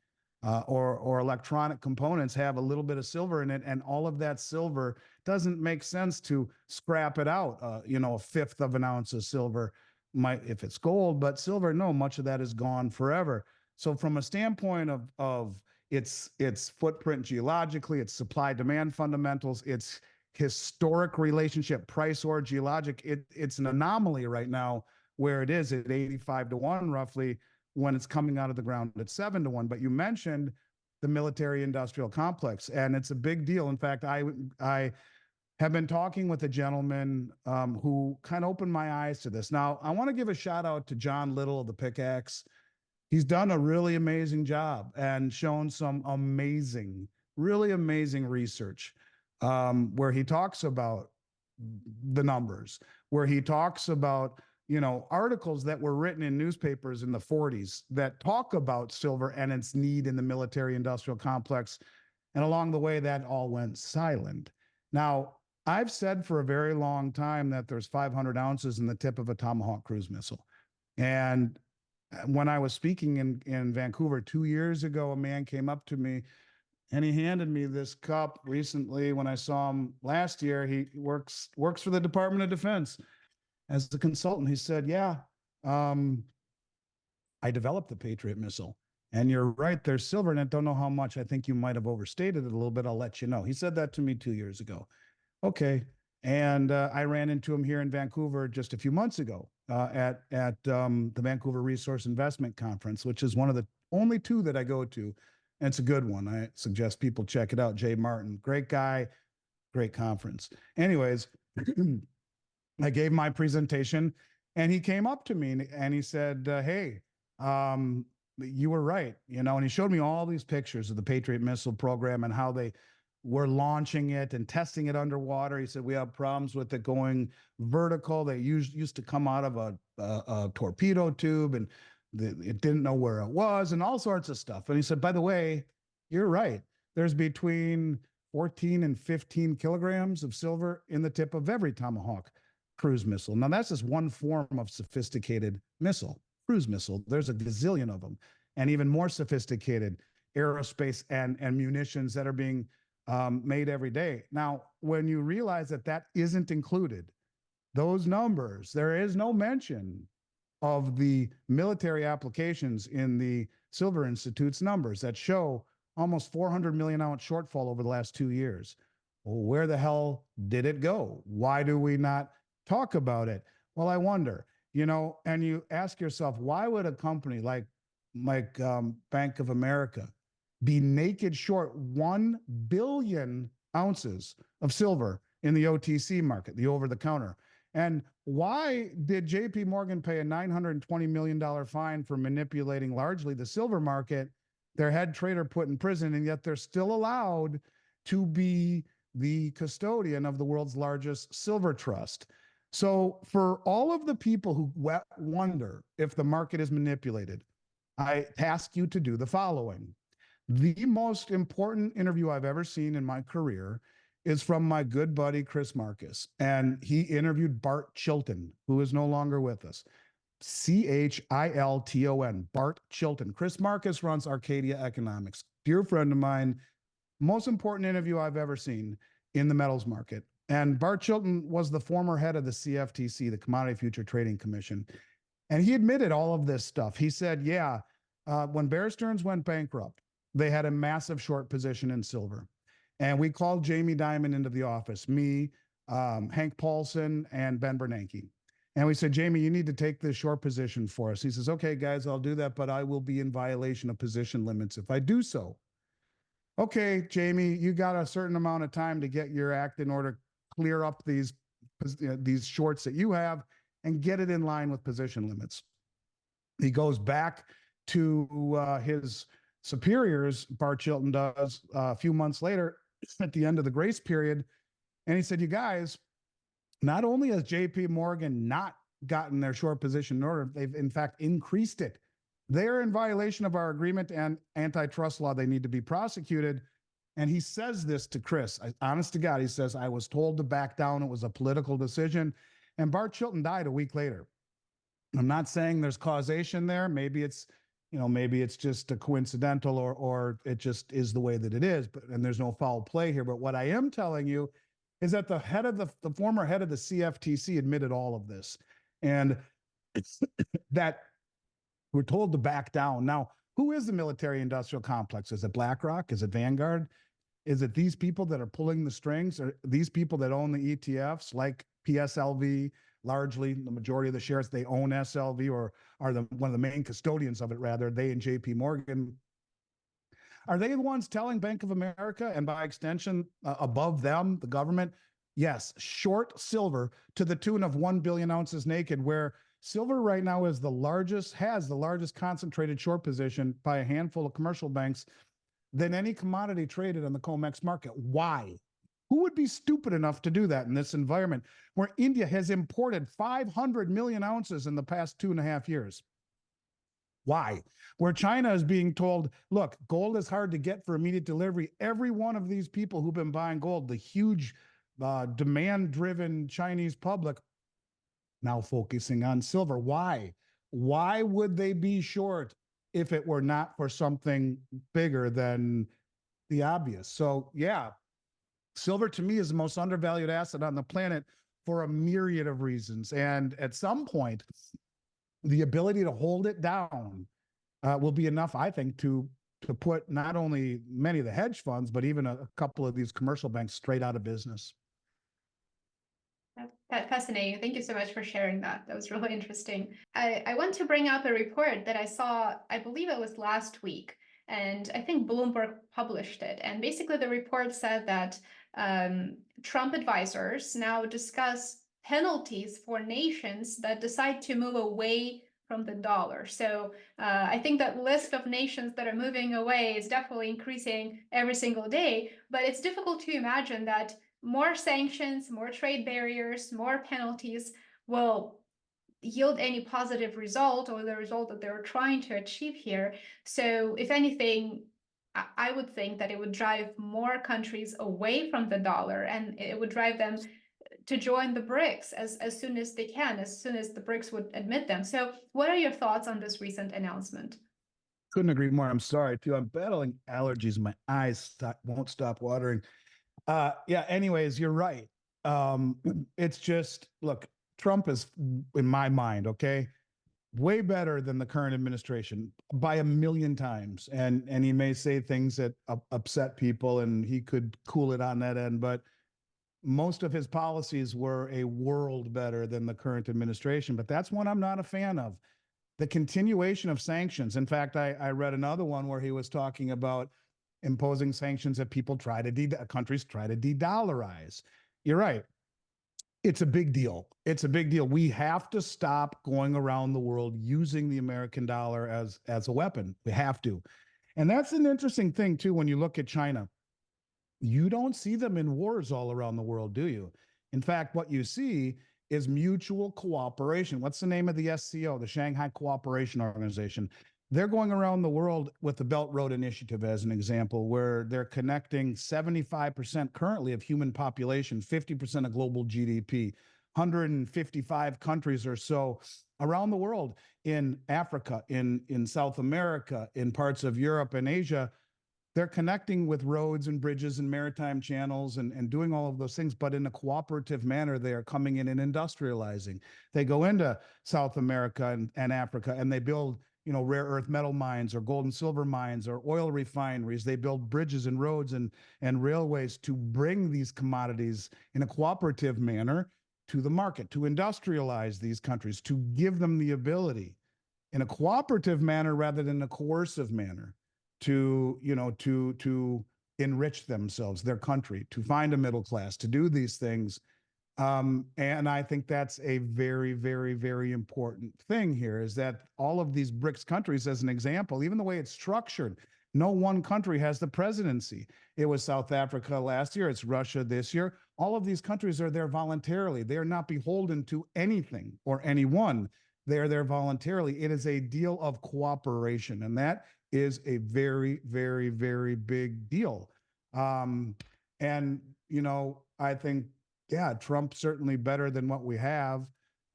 or electronic components have a little bit of silver in it. And all of that silver doesn't make sense to scrap it out. A fifth of an ounce of silver might, if it's gold, but silver, no, much of that is gone forever. So from a standpoint of its footprint geologically, its supply demand fundamentals, its historic relationship, price or geologic, it's an anomaly right now where it is at 85 to 1 roughly when it's coming out of the ground at 7 to 1. But you mentioned the military industrial complex, and it's a big deal. In fact, I have been talking with a gentleman who kind of opened my eyes to this. Now, I want to give a shout out to John Little of the Pickaxe. He's done a really amazing job and shown some amazing, really amazing research where he talks about the numbers, where he talks about, articles that were written in newspapers in the 40s that talk about silver and its need in the military industrial complex. And along the way, that all went silent. Now, I've said for a very long time that there's 500 ounces in the tip of a Tomahawk cruise missile. And when I was speaking in Vancouver 2 years ago, a man came up to me and he handed me this cup recently. When I saw him last year, he works for the Department of Defense as a consultant. He said, yeah, I developed the Patriot missile. And you're right, there's silver in it. Don't know how much. I think you might have overstated it a little bit. I'll let you know. He said that to me 2 years ago. Okay. And I ran into him here in Vancouver just a few months ago at the Vancouver Resource Investment Conference, which is one of the only two that I go to. And it's a good one. I suggest people check it out. Jay Martin, great guy, great conference. Anyways, I gave my presentation and he came up to me and he said, hey, you were right. And he showed me all these pictures of the Patriot missile program and how they were launching it and testing it underwater. He said, we have problems with it going vertical. They used to come out of a torpedo tube and it didn't know where it was and all sorts of stuff. And he said, by the way, you're right. There's between 14 and 15 kilograms of silver in the tip of every Tomahawk cruise missile. Now that's just one form of sophisticated missile, cruise missile. There's a gazillion of them, and even more sophisticated aerospace and munitions that are being made every day. Now, when you realize that that isn't included, those numbers, there is no mention of the military applications in the Silver Institute's numbers that show almost 400 million ounce shortfall over the last 2 years. Well, where the hell did it go? Why do we not talk about it? Well, I wonder, and you ask yourself, why would a company like Bank of America be naked short 1 billion ounces of silver in the OTC market, the over-the-counter? And why did JP Morgan pay a $920 million fine for manipulating largely the silver market, their head trader put in prison, and yet they're still allowed to be the custodian of the world's largest silver trust? So for all of the people who wonder if the market is manipulated, I task you to do the following. The most important interview I've ever seen in my career is from my good buddy, Chris Marcus. And he interviewed Bart Chilton, who is no longer with us. Chilton, Bart Chilton. Chris Marcus runs Arcadia Economics. Dear friend of mine, most important interview I've ever seen in the metals market. And Bart Chilton was the former head of the CFTC, the Commodity Future Trading Commission. And he admitted all of this stuff. He said, yeah, when Bear Stearns went bankrupt, they had a massive short position in silver. And we called Jamie Dimon into the office, me, Hank Paulson, and Ben Bernanke. And we said, Jamie, you need to take this short position for us. He says, okay, guys, I'll do that, but I will be in violation of position limits if I do so. Okay, Jamie, you got a certain amount of time to get your act in order, clear up these shorts that you have and get it in line with position limits. He goes back to his superiors, Bart Chilton does, a few months later at the end of the grace period. And he said, you guys, not only has JP Morgan not gotten their short position in order, they've in fact increased it. They're in violation of our agreement and antitrust law. They need to be prosecuted. And he says this to Chris, honest to God, he says, I was told to back down. It was a political decision. And Bart Chilton died a week later. I'm not saying there's causation there. Maybe it's, maybe it's just a coincidental or it just is the way that it is, and there's no foul play here. But what I am telling you is that the former head of the CFTC admitted all of this, and that we're told to back down. Now, who is the military industrial complex? Is it BlackRock? Is it Vanguard? Is it these people that are pulling the strings? Or these people that own the ETFs like PSLV? Largely, the majority of the shares, they own SLV or are one of the main custodians of it, rather, they and JP Morgan. Are they the ones telling Bank of America and by extension above them, the government, yes, short silver to the tune of 1 billion ounces naked, where silver right now has the largest concentrated short position by a handful of commercial banks than any commodity traded on the COMEX market. Why? Who would be stupid enough to do that in this environment where India has imported 500 million ounces in the past 2.5 years? Why? Where China is being told, look, gold is hard to get for immediate delivery. Every one of these people who've been buying gold, the huge demand-driven Chinese public, now focusing on silver. Why? Why would they be short if it were not for something bigger than the obvious? So, yeah. Silver, to me, is the most undervalued asset on the planet for a myriad of reasons. And at some point, the ability to hold it down will be enough, I think, to put not only many of the hedge funds, but even a couple of these commercial banks straight out of business. That's fascinating. Thank you so much for sharing that. That was really interesting. I want to bring up a report that I saw, I believe it was last week, and I think Bloomberg published it. And basically the report said that Trump advisors now discuss penalties for nations that decide to move away from the dollar. So I think that list of nations that are moving away is definitely increasing every single day, but it's difficult to imagine that more sanctions, more trade barriers, more penalties will yield any positive result or the result that they're trying to achieve here. So if anything, I would think that it would drive more countries away from the dollar, and it would drive them to join the BRICS as soon as they can, as soon as the BRICS would admit them. So what are your thoughts on this recent announcement? Couldn't agree more. I'm sorry, too. I'm battling allergies. My eyes won't stop watering. Yeah, anyways, you're right. It's just, look, Trump is, in my mind, okay, way better than the current administration by 1,000,000 times. And he may say things that upset people, and he could cool it on that end, but most of his policies were a world better than the current administration. But that's one I'm not a fan of. The continuation of sanctions. In fact, I read another one where he was talking about imposing sanctions that countries try to de-dollarize. You're right. It's a big deal. It's a big deal. We have to stop going around the world using the American dollar as a weapon. We have to. And that's an interesting thing, too, when you look at China. You don't see them in wars all around the world, do you? In fact, what you see is mutual cooperation. What's the name of the SCO, the Shanghai Cooperation Organization? They're going around the world with the Belt Road Initiative as an example, where they're connecting 75% currently of human population, 50% of global GDP, 155 countries or so around the world, in Africa, in South America, in parts of Europe and Asia. They're connecting with roads and bridges and maritime channels and doing all of those things, but in a cooperative manner. They are coming in and industrializing. They go into South America and Africa, and they build, rare earth metal mines or gold and silver mines or oil refineries. They build bridges and roads and railways to bring these commodities in a cooperative manner to the market, to industrialize these countries, to give them the ability in a cooperative manner rather than a coercive manner to enrich themselves, their country, to find a middle class, to do these things. And I think that's a very, very, very important thing here, is that all of these BRICS countries, as an example, even the way it's structured, no one country has the presidency. It was South Africa last year. It's Russia this year. All of these countries are there voluntarily. They are not beholden to anything or anyone. They're there voluntarily. It is a deal of cooperation, and that is a very, very, very big deal. And, I think, yeah, Trump's certainly better than what we have,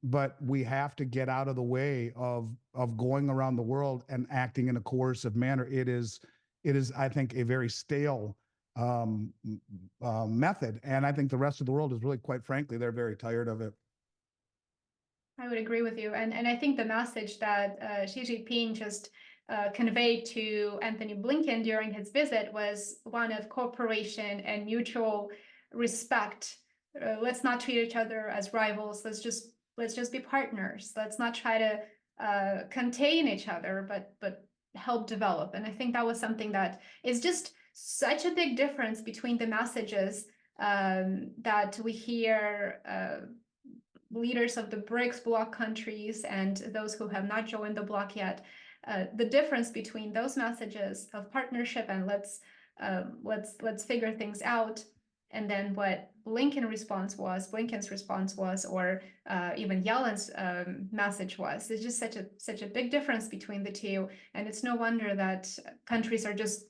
but we have to get out of the way of going around the world and acting in a coercive manner. It is, I think, a very stale method. And I think the rest of the world is really, quite frankly, they're very tired of it. I would agree with you. And I think the message that Xi Jinping just conveyed to Anthony Blinken during his visit was one of cooperation and mutual respect. Let's not treat each other as rivals. Let's just be partners. Let's not try to contain each other, but help develop. And I think that was something that is just such a big difference between the messages that we hear leaders of the BRICS bloc countries and those who have not joined the bloc yet. The difference between those messages of partnership and let's figure things out, and then what Blinken's response was, or even Yellen's message was. It's just such a big difference between the two, and it's no wonder that countries are just.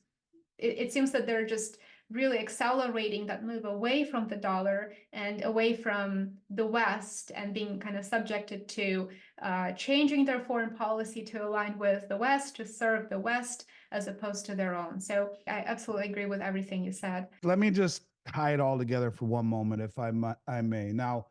It seems that they're just really accelerating that move away from the dollar and away from the West, and being kind of subjected to changing their foreign policy to align with the West, to serve the West as opposed to their own. So I absolutely agree with everything you said. Let me just tie it all together for one moment, if I may. Now,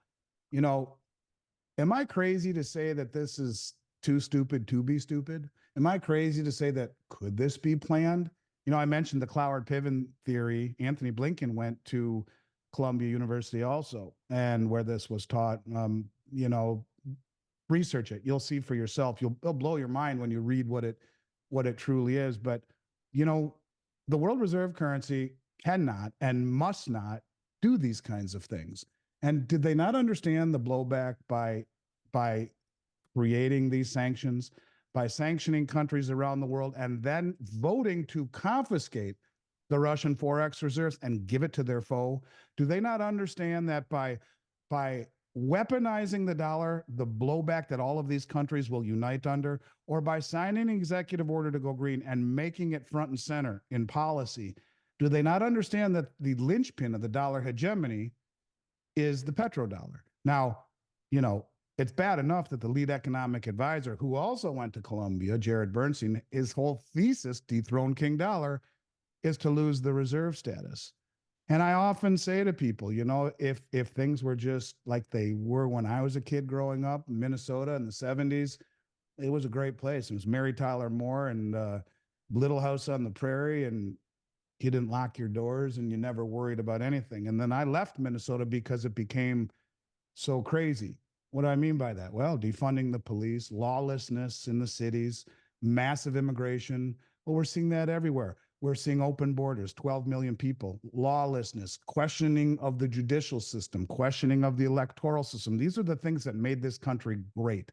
am I crazy to say that this is too stupid to be stupid? Am I crazy to say that could this be planned? I mentioned the Cloward-Piven theory. Anthony Blinken went to Columbia University also, and where this was taught. Research it. You'll see for yourself. It'll blow your mind when you read what it truly is. But the world reserve currency cannot and must not do these kinds of things. And did they not understand the blowback by creating these sanctions, by sanctioning countries around the world, and then voting to confiscate the Russian Forex reserves and give it to their foe? Do they not understand that by weaponizing the dollar, the blowback that all of these countries will unite under, or by signing an executive order to go green and making it front and center in policy, do they not understand that the linchpin of the dollar hegemony is the petrodollar? Now, it's bad enough that the lead economic advisor, who also went to Columbia, Jared Bernstein, his whole thesis, dethrone King Dollar, is to lose the reserve status. And I often say to people, if things were just like they were when I was a kid growing up in Minnesota in the 70s, it was a great place. It was Mary Tyler Moore and Little House on the Prairie, and you didn't lock your doors and you never worried about anything. And then I left Minnesota because it became so crazy. What do I mean by that? Well, defunding the police, lawlessness in the cities, massive immigration. Well, we're seeing that everywhere. We're seeing open borders, 12 million people, lawlessness, questioning of the judicial system, questioning of the electoral system. These are the things that made this country great.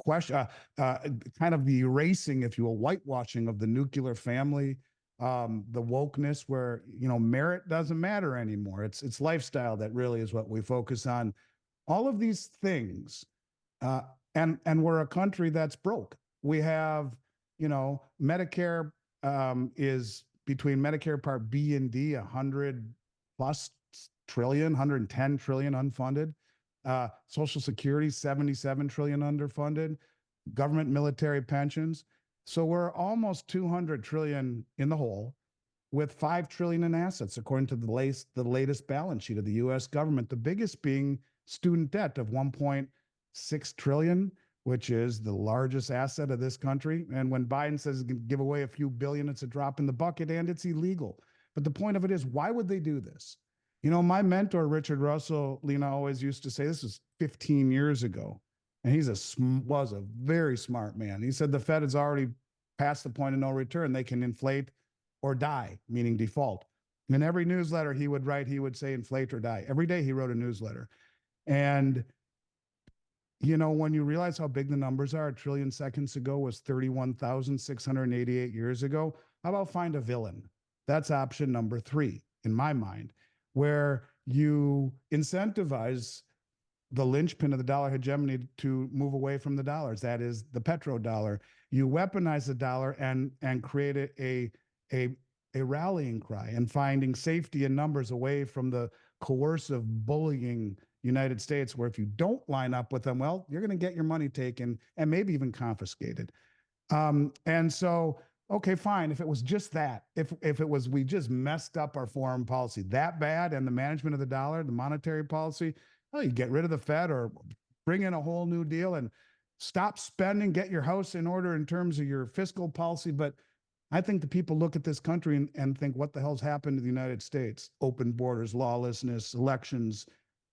Kind of the erasing, if you will, whitewashing of the nuclear family, the wokeness where, merit doesn't matter anymore. It's lifestyle that really is what we focus on. All of these things, and we're a country that's broke. We have, Medicare is between Medicare Part B and D, 100 plus trillion, 110 trillion unfunded. Social Security, 77 trillion underfunded. Government military pensions. So we're almost 200 trillion in the hole, with 5 trillion in assets, according to the latest balance sheet of the US government, the biggest being student debt of 1.6 trillion, which is the largest asset of this country. And when Biden says give away a few billion, it's a drop in the bucket and it's illegal. But the point of it is, why would they do this? My mentor, Richard Russell, Lena, always used to say, this was 15 years ago, and was a very smart man. He said the Fed has already passed the point of no return. They can inflate or die, meaning default. In every newsletter he would write, he would say inflate or die. Every day he wrote a newsletter. And, when you realize how big the numbers are, 1 trillion seconds ago was 31,688 years ago. How about find a villain? That's option number 3, in my mind, where you incentivize the linchpin of the dollar hegemony to move away from the dollars. That is the petrodollar. You weaponize the dollar and create a rallying cry and finding safety in numbers away from the coercive bullying United States, where if you don't line up with them, well, you're going to get your money taken and maybe even confiscated. And so, okay, fine. If it was just that, if it was, we just messed up our foreign policy that bad and the management of the dollar, the monetary policy, well, you get rid of the Fed or bring in a whole new deal and stop spending, get your house in order in terms of your fiscal policy. But I think the people look at this country and think, what the hell's happened to the United States? Open borders, lawlessness, elections,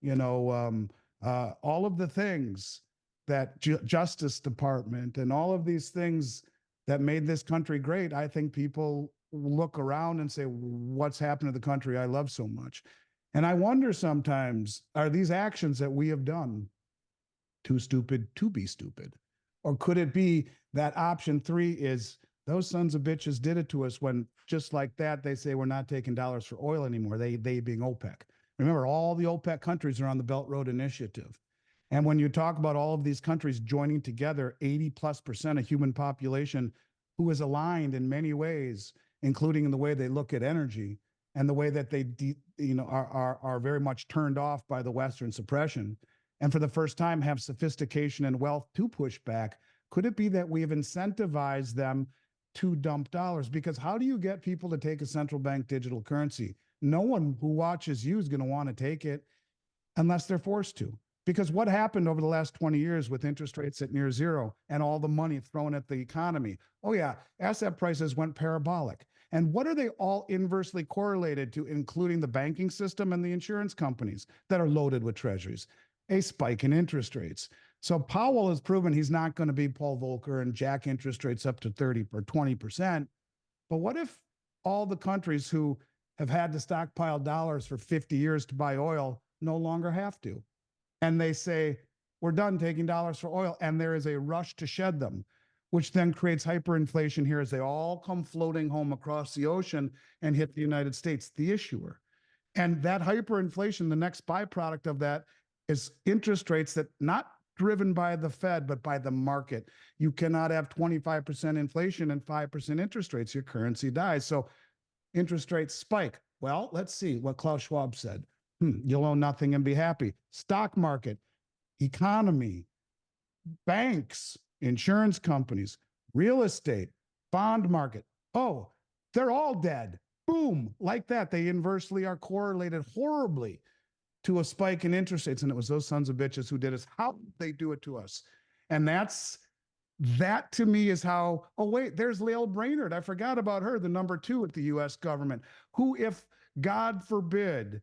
all of the things that Justice Department and all of these things that made this country great. I think people look around and say, what's happened to the country I love so much? And I wonder sometimes, are these actions that we have done too stupid to be stupid? Or could it be that option 3 is those sons of bitches did it to us, when just like that, they say we're not taking dollars for oil anymore, they being OPEC. Remember, all the OPEC countries are on the Belt Road Initiative. And when you talk about all of these countries joining together, 80+% of human population who is aligned in many ways, including in the way they look at energy and the way that they are very much turned off by the Western suppression, and for the first time have sophistication and wealth to push back. Could it be that we have incentivized them to dump dollars? Because how do you get people to take a central bank digital currency? No one who watches you is going to want to take it unless they're forced to. Because what happened over the last 20 years with interest rates at near zero and all the money thrown at the economy? Oh yeah, asset prices went parabolic. And what are they all inversely correlated to, including the banking system and the insurance companies that are loaded with treasuries? A spike in interest rates. So Powell has proven he's not going to be Paul Volcker and jack interest rates up to 30 or 20%. But what if all the countries who have had to stockpile dollars for 50 years to buy oil no longer have to? And they say, we're done taking dollars for oil. And there is a rush to shed them, which then creates hyperinflation here as they all come floating home across the ocean and hit the United States, the issuer. And that hyperinflation, the next byproduct of that is interest rates that not driven by the Fed, but by the market. You cannot have 25% inflation and 5% interest rates. Your currency dies. So interest rates spike. Well, let's see what Klaus Schwab said. You'll own nothing and be happy. Stock market, economy, banks, insurance companies, real estate, bond market. Oh, they're all dead. Boom, like that. They inversely are correlated horribly to a spike in interest rates. And it was those sons of bitches who did us. How did they do it to us? And that to me is how, oh wait, there's Lael Brainerd. I forgot about her, the number 2 at the US government, who, if God forbid,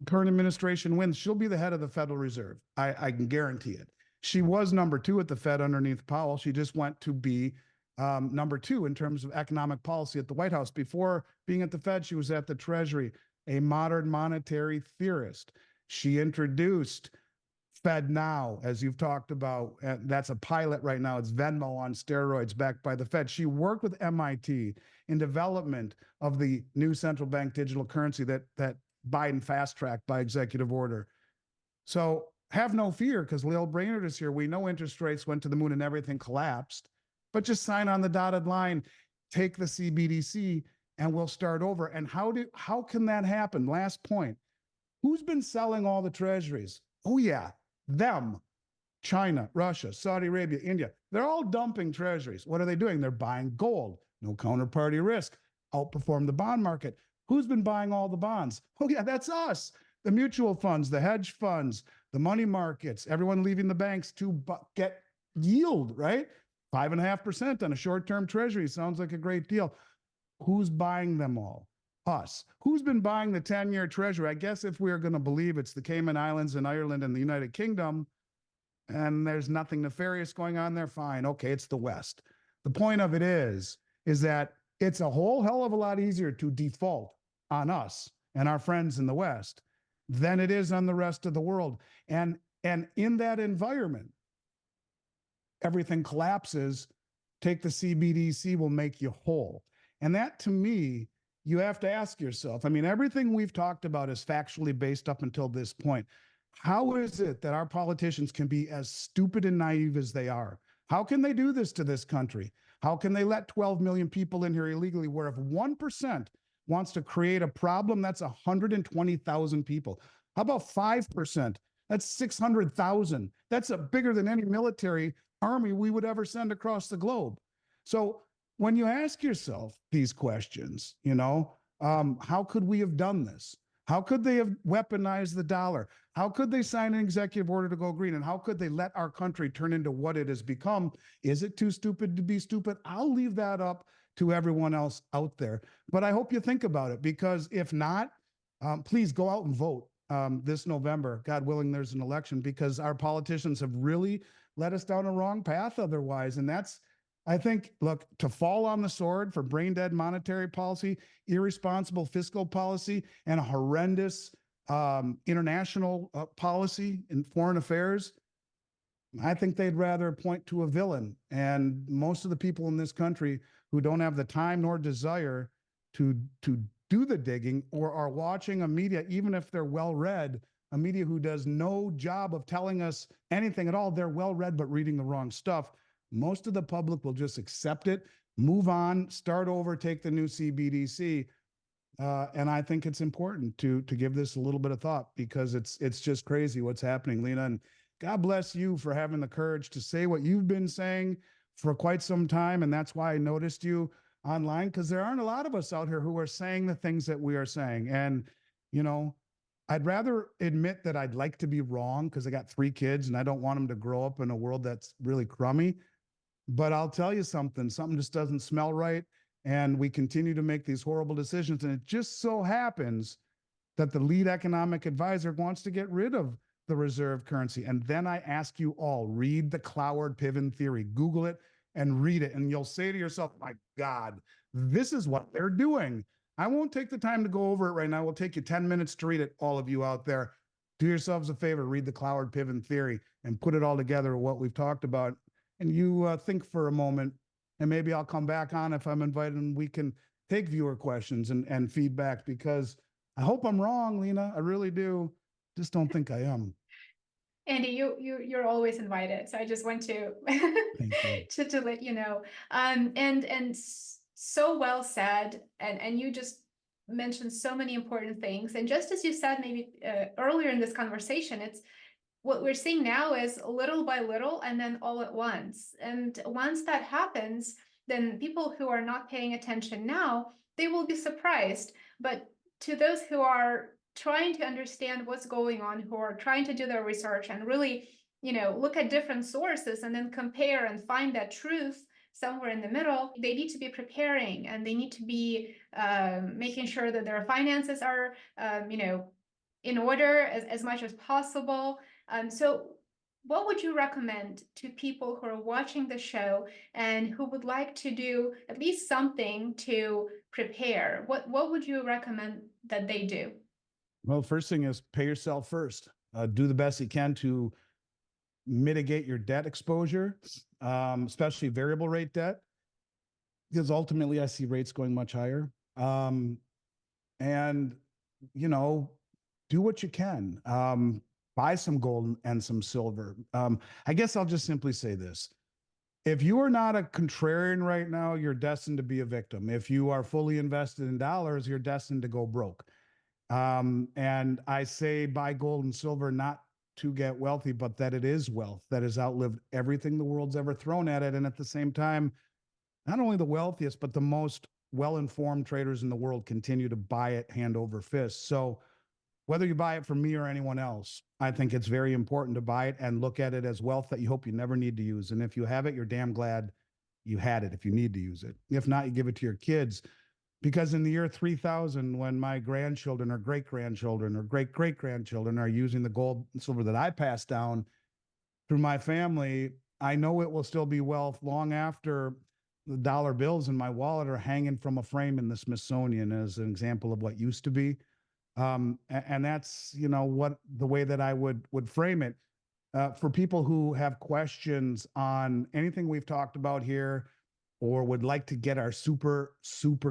current administration wins, she'll be the head of the Federal Reserve. I can guarantee it. She was number 2 at the Fed underneath Powell. She just went to be number 2 in terms of economic policy at the White House. Before being at the Fed, she was at the Treasury, a modern monetary theorist. She introduced Fed Now, as you've talked about. That's a pilot right now. It's Venmo on steroids, backed by the Fed. She worked with MIT in development of the new central bank digital currency that Biden fast-tracked by executive order. So have no fear because Lil Brainerd is here. We know interest rates went to the moon and everything collapsed, but just sign on the dotted line, take the CBDC, and we'll start over. And how can that happen? Last point. Who's been selling all the treasuries? Oh yeah, them. China, Russia, Saudi Arabia, India. They're all dumping treasuries. What are they doing? They're buying gold. No counterparty risk. Outperform the bond market. Who's been buying all the bonds? Oh yeah, that's us. The mutual funds, the hedge funds, the money markets, everyone leaving the banks to get yield, right? 5.5% on a short-term treasury sounds like a great deal. Who's buying them all? Us. Who's been buying the 10-year treasury? I guess if we're going to believe it's the Cayman Islands and Ireland and the United Kingdom, and there's nothing nefarious going on there, fine. Okay, it's the West. The point of it is that it's a whole hell of a lot easier to default on us and our friends in the West than it is on the rest of the world. And in that environment, everything collapses. Take the CBDC will make you whole. And that, to me, you have to ask yourself, I mean, everything we've talked about is factually based up until this point. How is it that our politicians can be as stupid and naive as they are? How can they do this to this country? How can they let 12 million people in here illegally, where if 1% wants to create a problem, that's 120,000 people? How about 5%? That's 600,000. That's bigger than any military army we would ever send across the globe. So when you ask yourself these questions, how could we have done this? How could they have weaponized the dollar? How could they sign an executive order to go green? And how could they let our country turn into what it has become? Is it too stupid to be stupid? I'll leave that up to everyone else out there. But I hope you think about it, because if not, please go out and vote this November. God willing, there's an election, because our politicians have really led us down a wrong path otherwise. And that's, I think, look, to fall on the sword for brain dead monetary policy, irresponsible fiscal policy, and a horrendous international policy in foreign affairs, I think they'd rather point to a villain. And most of the people in this country who don't have the time nor desire to do the digging, or are watching a media, even if they're well-read, a media who does no job of telling us anything at all, they're well-read but reading the wrong stuff. Most of the public will just accept it, move on, start over, take the new CBDC. And I think it's important to give this a little bit of thought, because it's just crazy what's happening, Lena. And God bless you for having the courage to say what you've been saying for quite some time. And that's why I noticed you online, because there aren't a lot of us out here who are saying the things that we are saying. And, I'd rather admit that I'd like to be wrong, because I got 3 kids and I don't want them to grow up in a world that's really crummy. But I'll tell you something just doesn't smell right. And we continue to make these horrible decisions. And it just so happens that the lead economic advisor wants to get rid of the reserve currency. And then I ask you all, read the Cloward-Piven theory, Google it and read it. And you'll say to yourself, my God, this is what they're doing. I won't take the time to go over it right now. We'll take you 10 minutes to read it, all of you out there. Do yourselves a favor, read the Cloward-Piven theory and put it all together, what we've talked about. And you think for a moment, and maybe I'll come back on if I'm invited, and we can take viewer questions and feedback, because I hope I'm wrong, Lena. I really do. Just don't think I am. Andy, you're always invited. So I just want to to let you know. And so well said. And you just mentioned so many important things. And just as you said, maybe earlier in this conversation, it's what we're seeing now is little by little and then all at once. And once that happens, then people who are not paying attention now, they will be surprised. But to those who are trying to understand what's going on, who are trying to do their research and really, look at different sources and then compare and find that truth somewhere in the middle, they need to be preparing, and they need to be making sure that their finances are, in order as much as possible. So what would you recommend to people who are watching the show and who would like to do at least something to prepare? What would you recommend that they do? Well, first thing is pay yourself first. Do the best you can to mitigate your debt exposure, especially variable rate debt, because ultimately I see rates going much higher. And, do what you can. buy some gold and some silver. I guess I'll just simply say this. If you are not a contrarian right now, you're destined to be a victim. If you are fully invested in dollars, you're destined to go broke. And I say buy gold and silver not to get wealthy, but that it is wealth that has outlived everything the world's ever thrown at it. And at the same time, not only the wealthiest, but the most well-informed traders in the world continue to buy it hand over fist. So whether you buy it from me or anyone else, I think it's very important to buy it and look at it as wealth that you hope you never need to use. And if you have it, you're damn glad you had it if you need to use it. If not, you give it to your kids. Because in the year 3000, when my grandchildren or great-grandchildren or great-great-grandchildren are using the gold and silver that I passed down through my family, I know it will still be wealth long after the dollar bills in my wallet are hanging from a frame in the Smithsonian as an example of what used to be. And that's, you know, what the way that I would frame it. For people who have questions on anything we've talked about here, or would like to get our super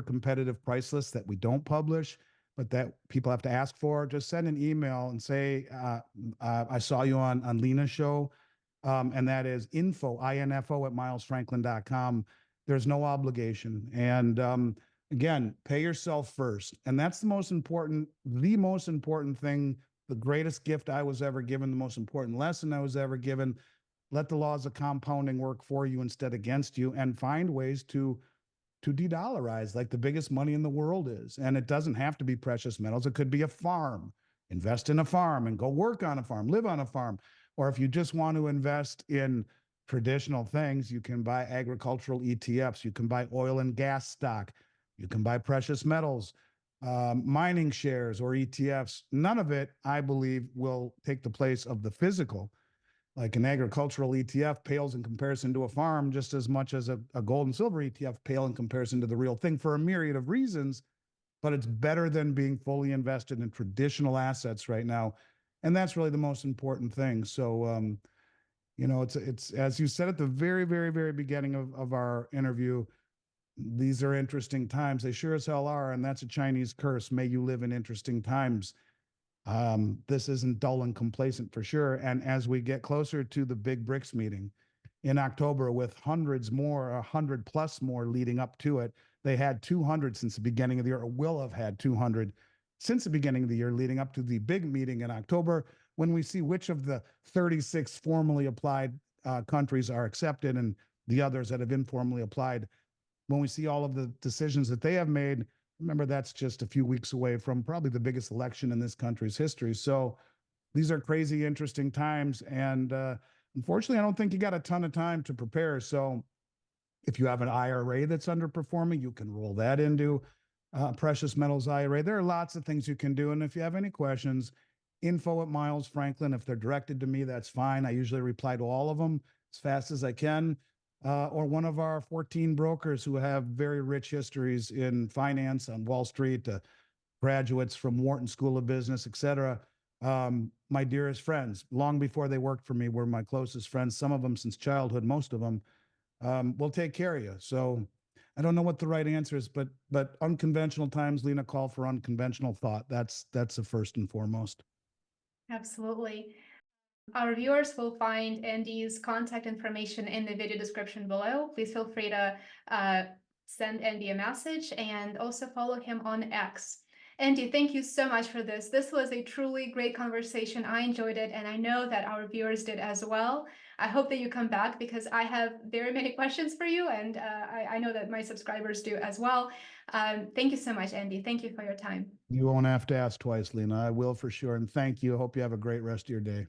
competitive price list that we don't publish, but that people have to ask for, just send an email and say, I saw you on Lena's show. And that is info at milesfranklin.com. There's no obligation. And again, pay yourself first. And that's the most important thing, the greatest gift I was ever given, the most important lesson I was ever given. Let the laws of compounding work for you instead against you, and find ways to de-dollarize like the biggest money in the world is. And it doesn't have to be precious metals. It could be a farm. Invest in a farm and go work on a farm, live on a farm. Or if you just want to invest in traditional things, you can buy agricultural ETFs. You can buy oil and gas stock. You can buy precious metals, mining shares or ETFs. None of it, I believe, will take the place of the physical. Like an agricultural ETF pales in comparison to a farm just as much as a gold and silver ETF pale in comparison to the real thing for a myriad of reasons. But it's better than being fully invested in traditional assets right now. And that's really the most important thing. So, you know, it's as you said at the very, very, very beginning of our interview, these are interesting times. They sure as hell are. And that's a Chinese curse. May you live in interesting times. This isn't dull and complacent for sure. And as we get closer to the big BRICS meeting in October, with hundreds more, 100 plus more leading up to it, they had 200 since the beginning of the year, or will have had 200 since the beginning of the year, leading up to the big meeting in October, when we see which of the 36 formally applied countries are accepted and the others that have informally applied. When we see all of the decisions that they have made, remember, that's just a few weeks away from probably the biggest election in this country's history. So these are crazy, interesting times. And unfortunately, I don't think you got a ton of time to prepare. So if you have an IRA that's underperforming, you can roll that into precious metals IRA. There are lots of things you can do. And if you have any questions, info at Miles Franklin. If they're directed to me, that's fine. I usually reply to all of them as fast as I can. Or one of our 14 brokers who have very rich histories in finance on Wall Street, graduates from Wharton School of Business, et cetera. My dearest friends, long before they worked for me, were my closest friends, some of them since childhood, most of them, will take care of you. So I don't know what the right answer is, but unconventional times, Lena, call for unconventional thought. That's the first and foremost. Absolutely. Our viewers will find Andy's contact information in the video description below. Please feel free to send Andy a message, and also follow him on X. Andy, thank you so much for this. This was a truly great conversation. I enjoyed it, and I know that our viewers did as well. I hope that you come back, because I have very many questions for you, and I know that my subscribers do as well. Thank you so much, Andy. Thank you for your time. You won't have to ask twice, Lena. I will for sure. And thank you. I hope you have a great rest of your day.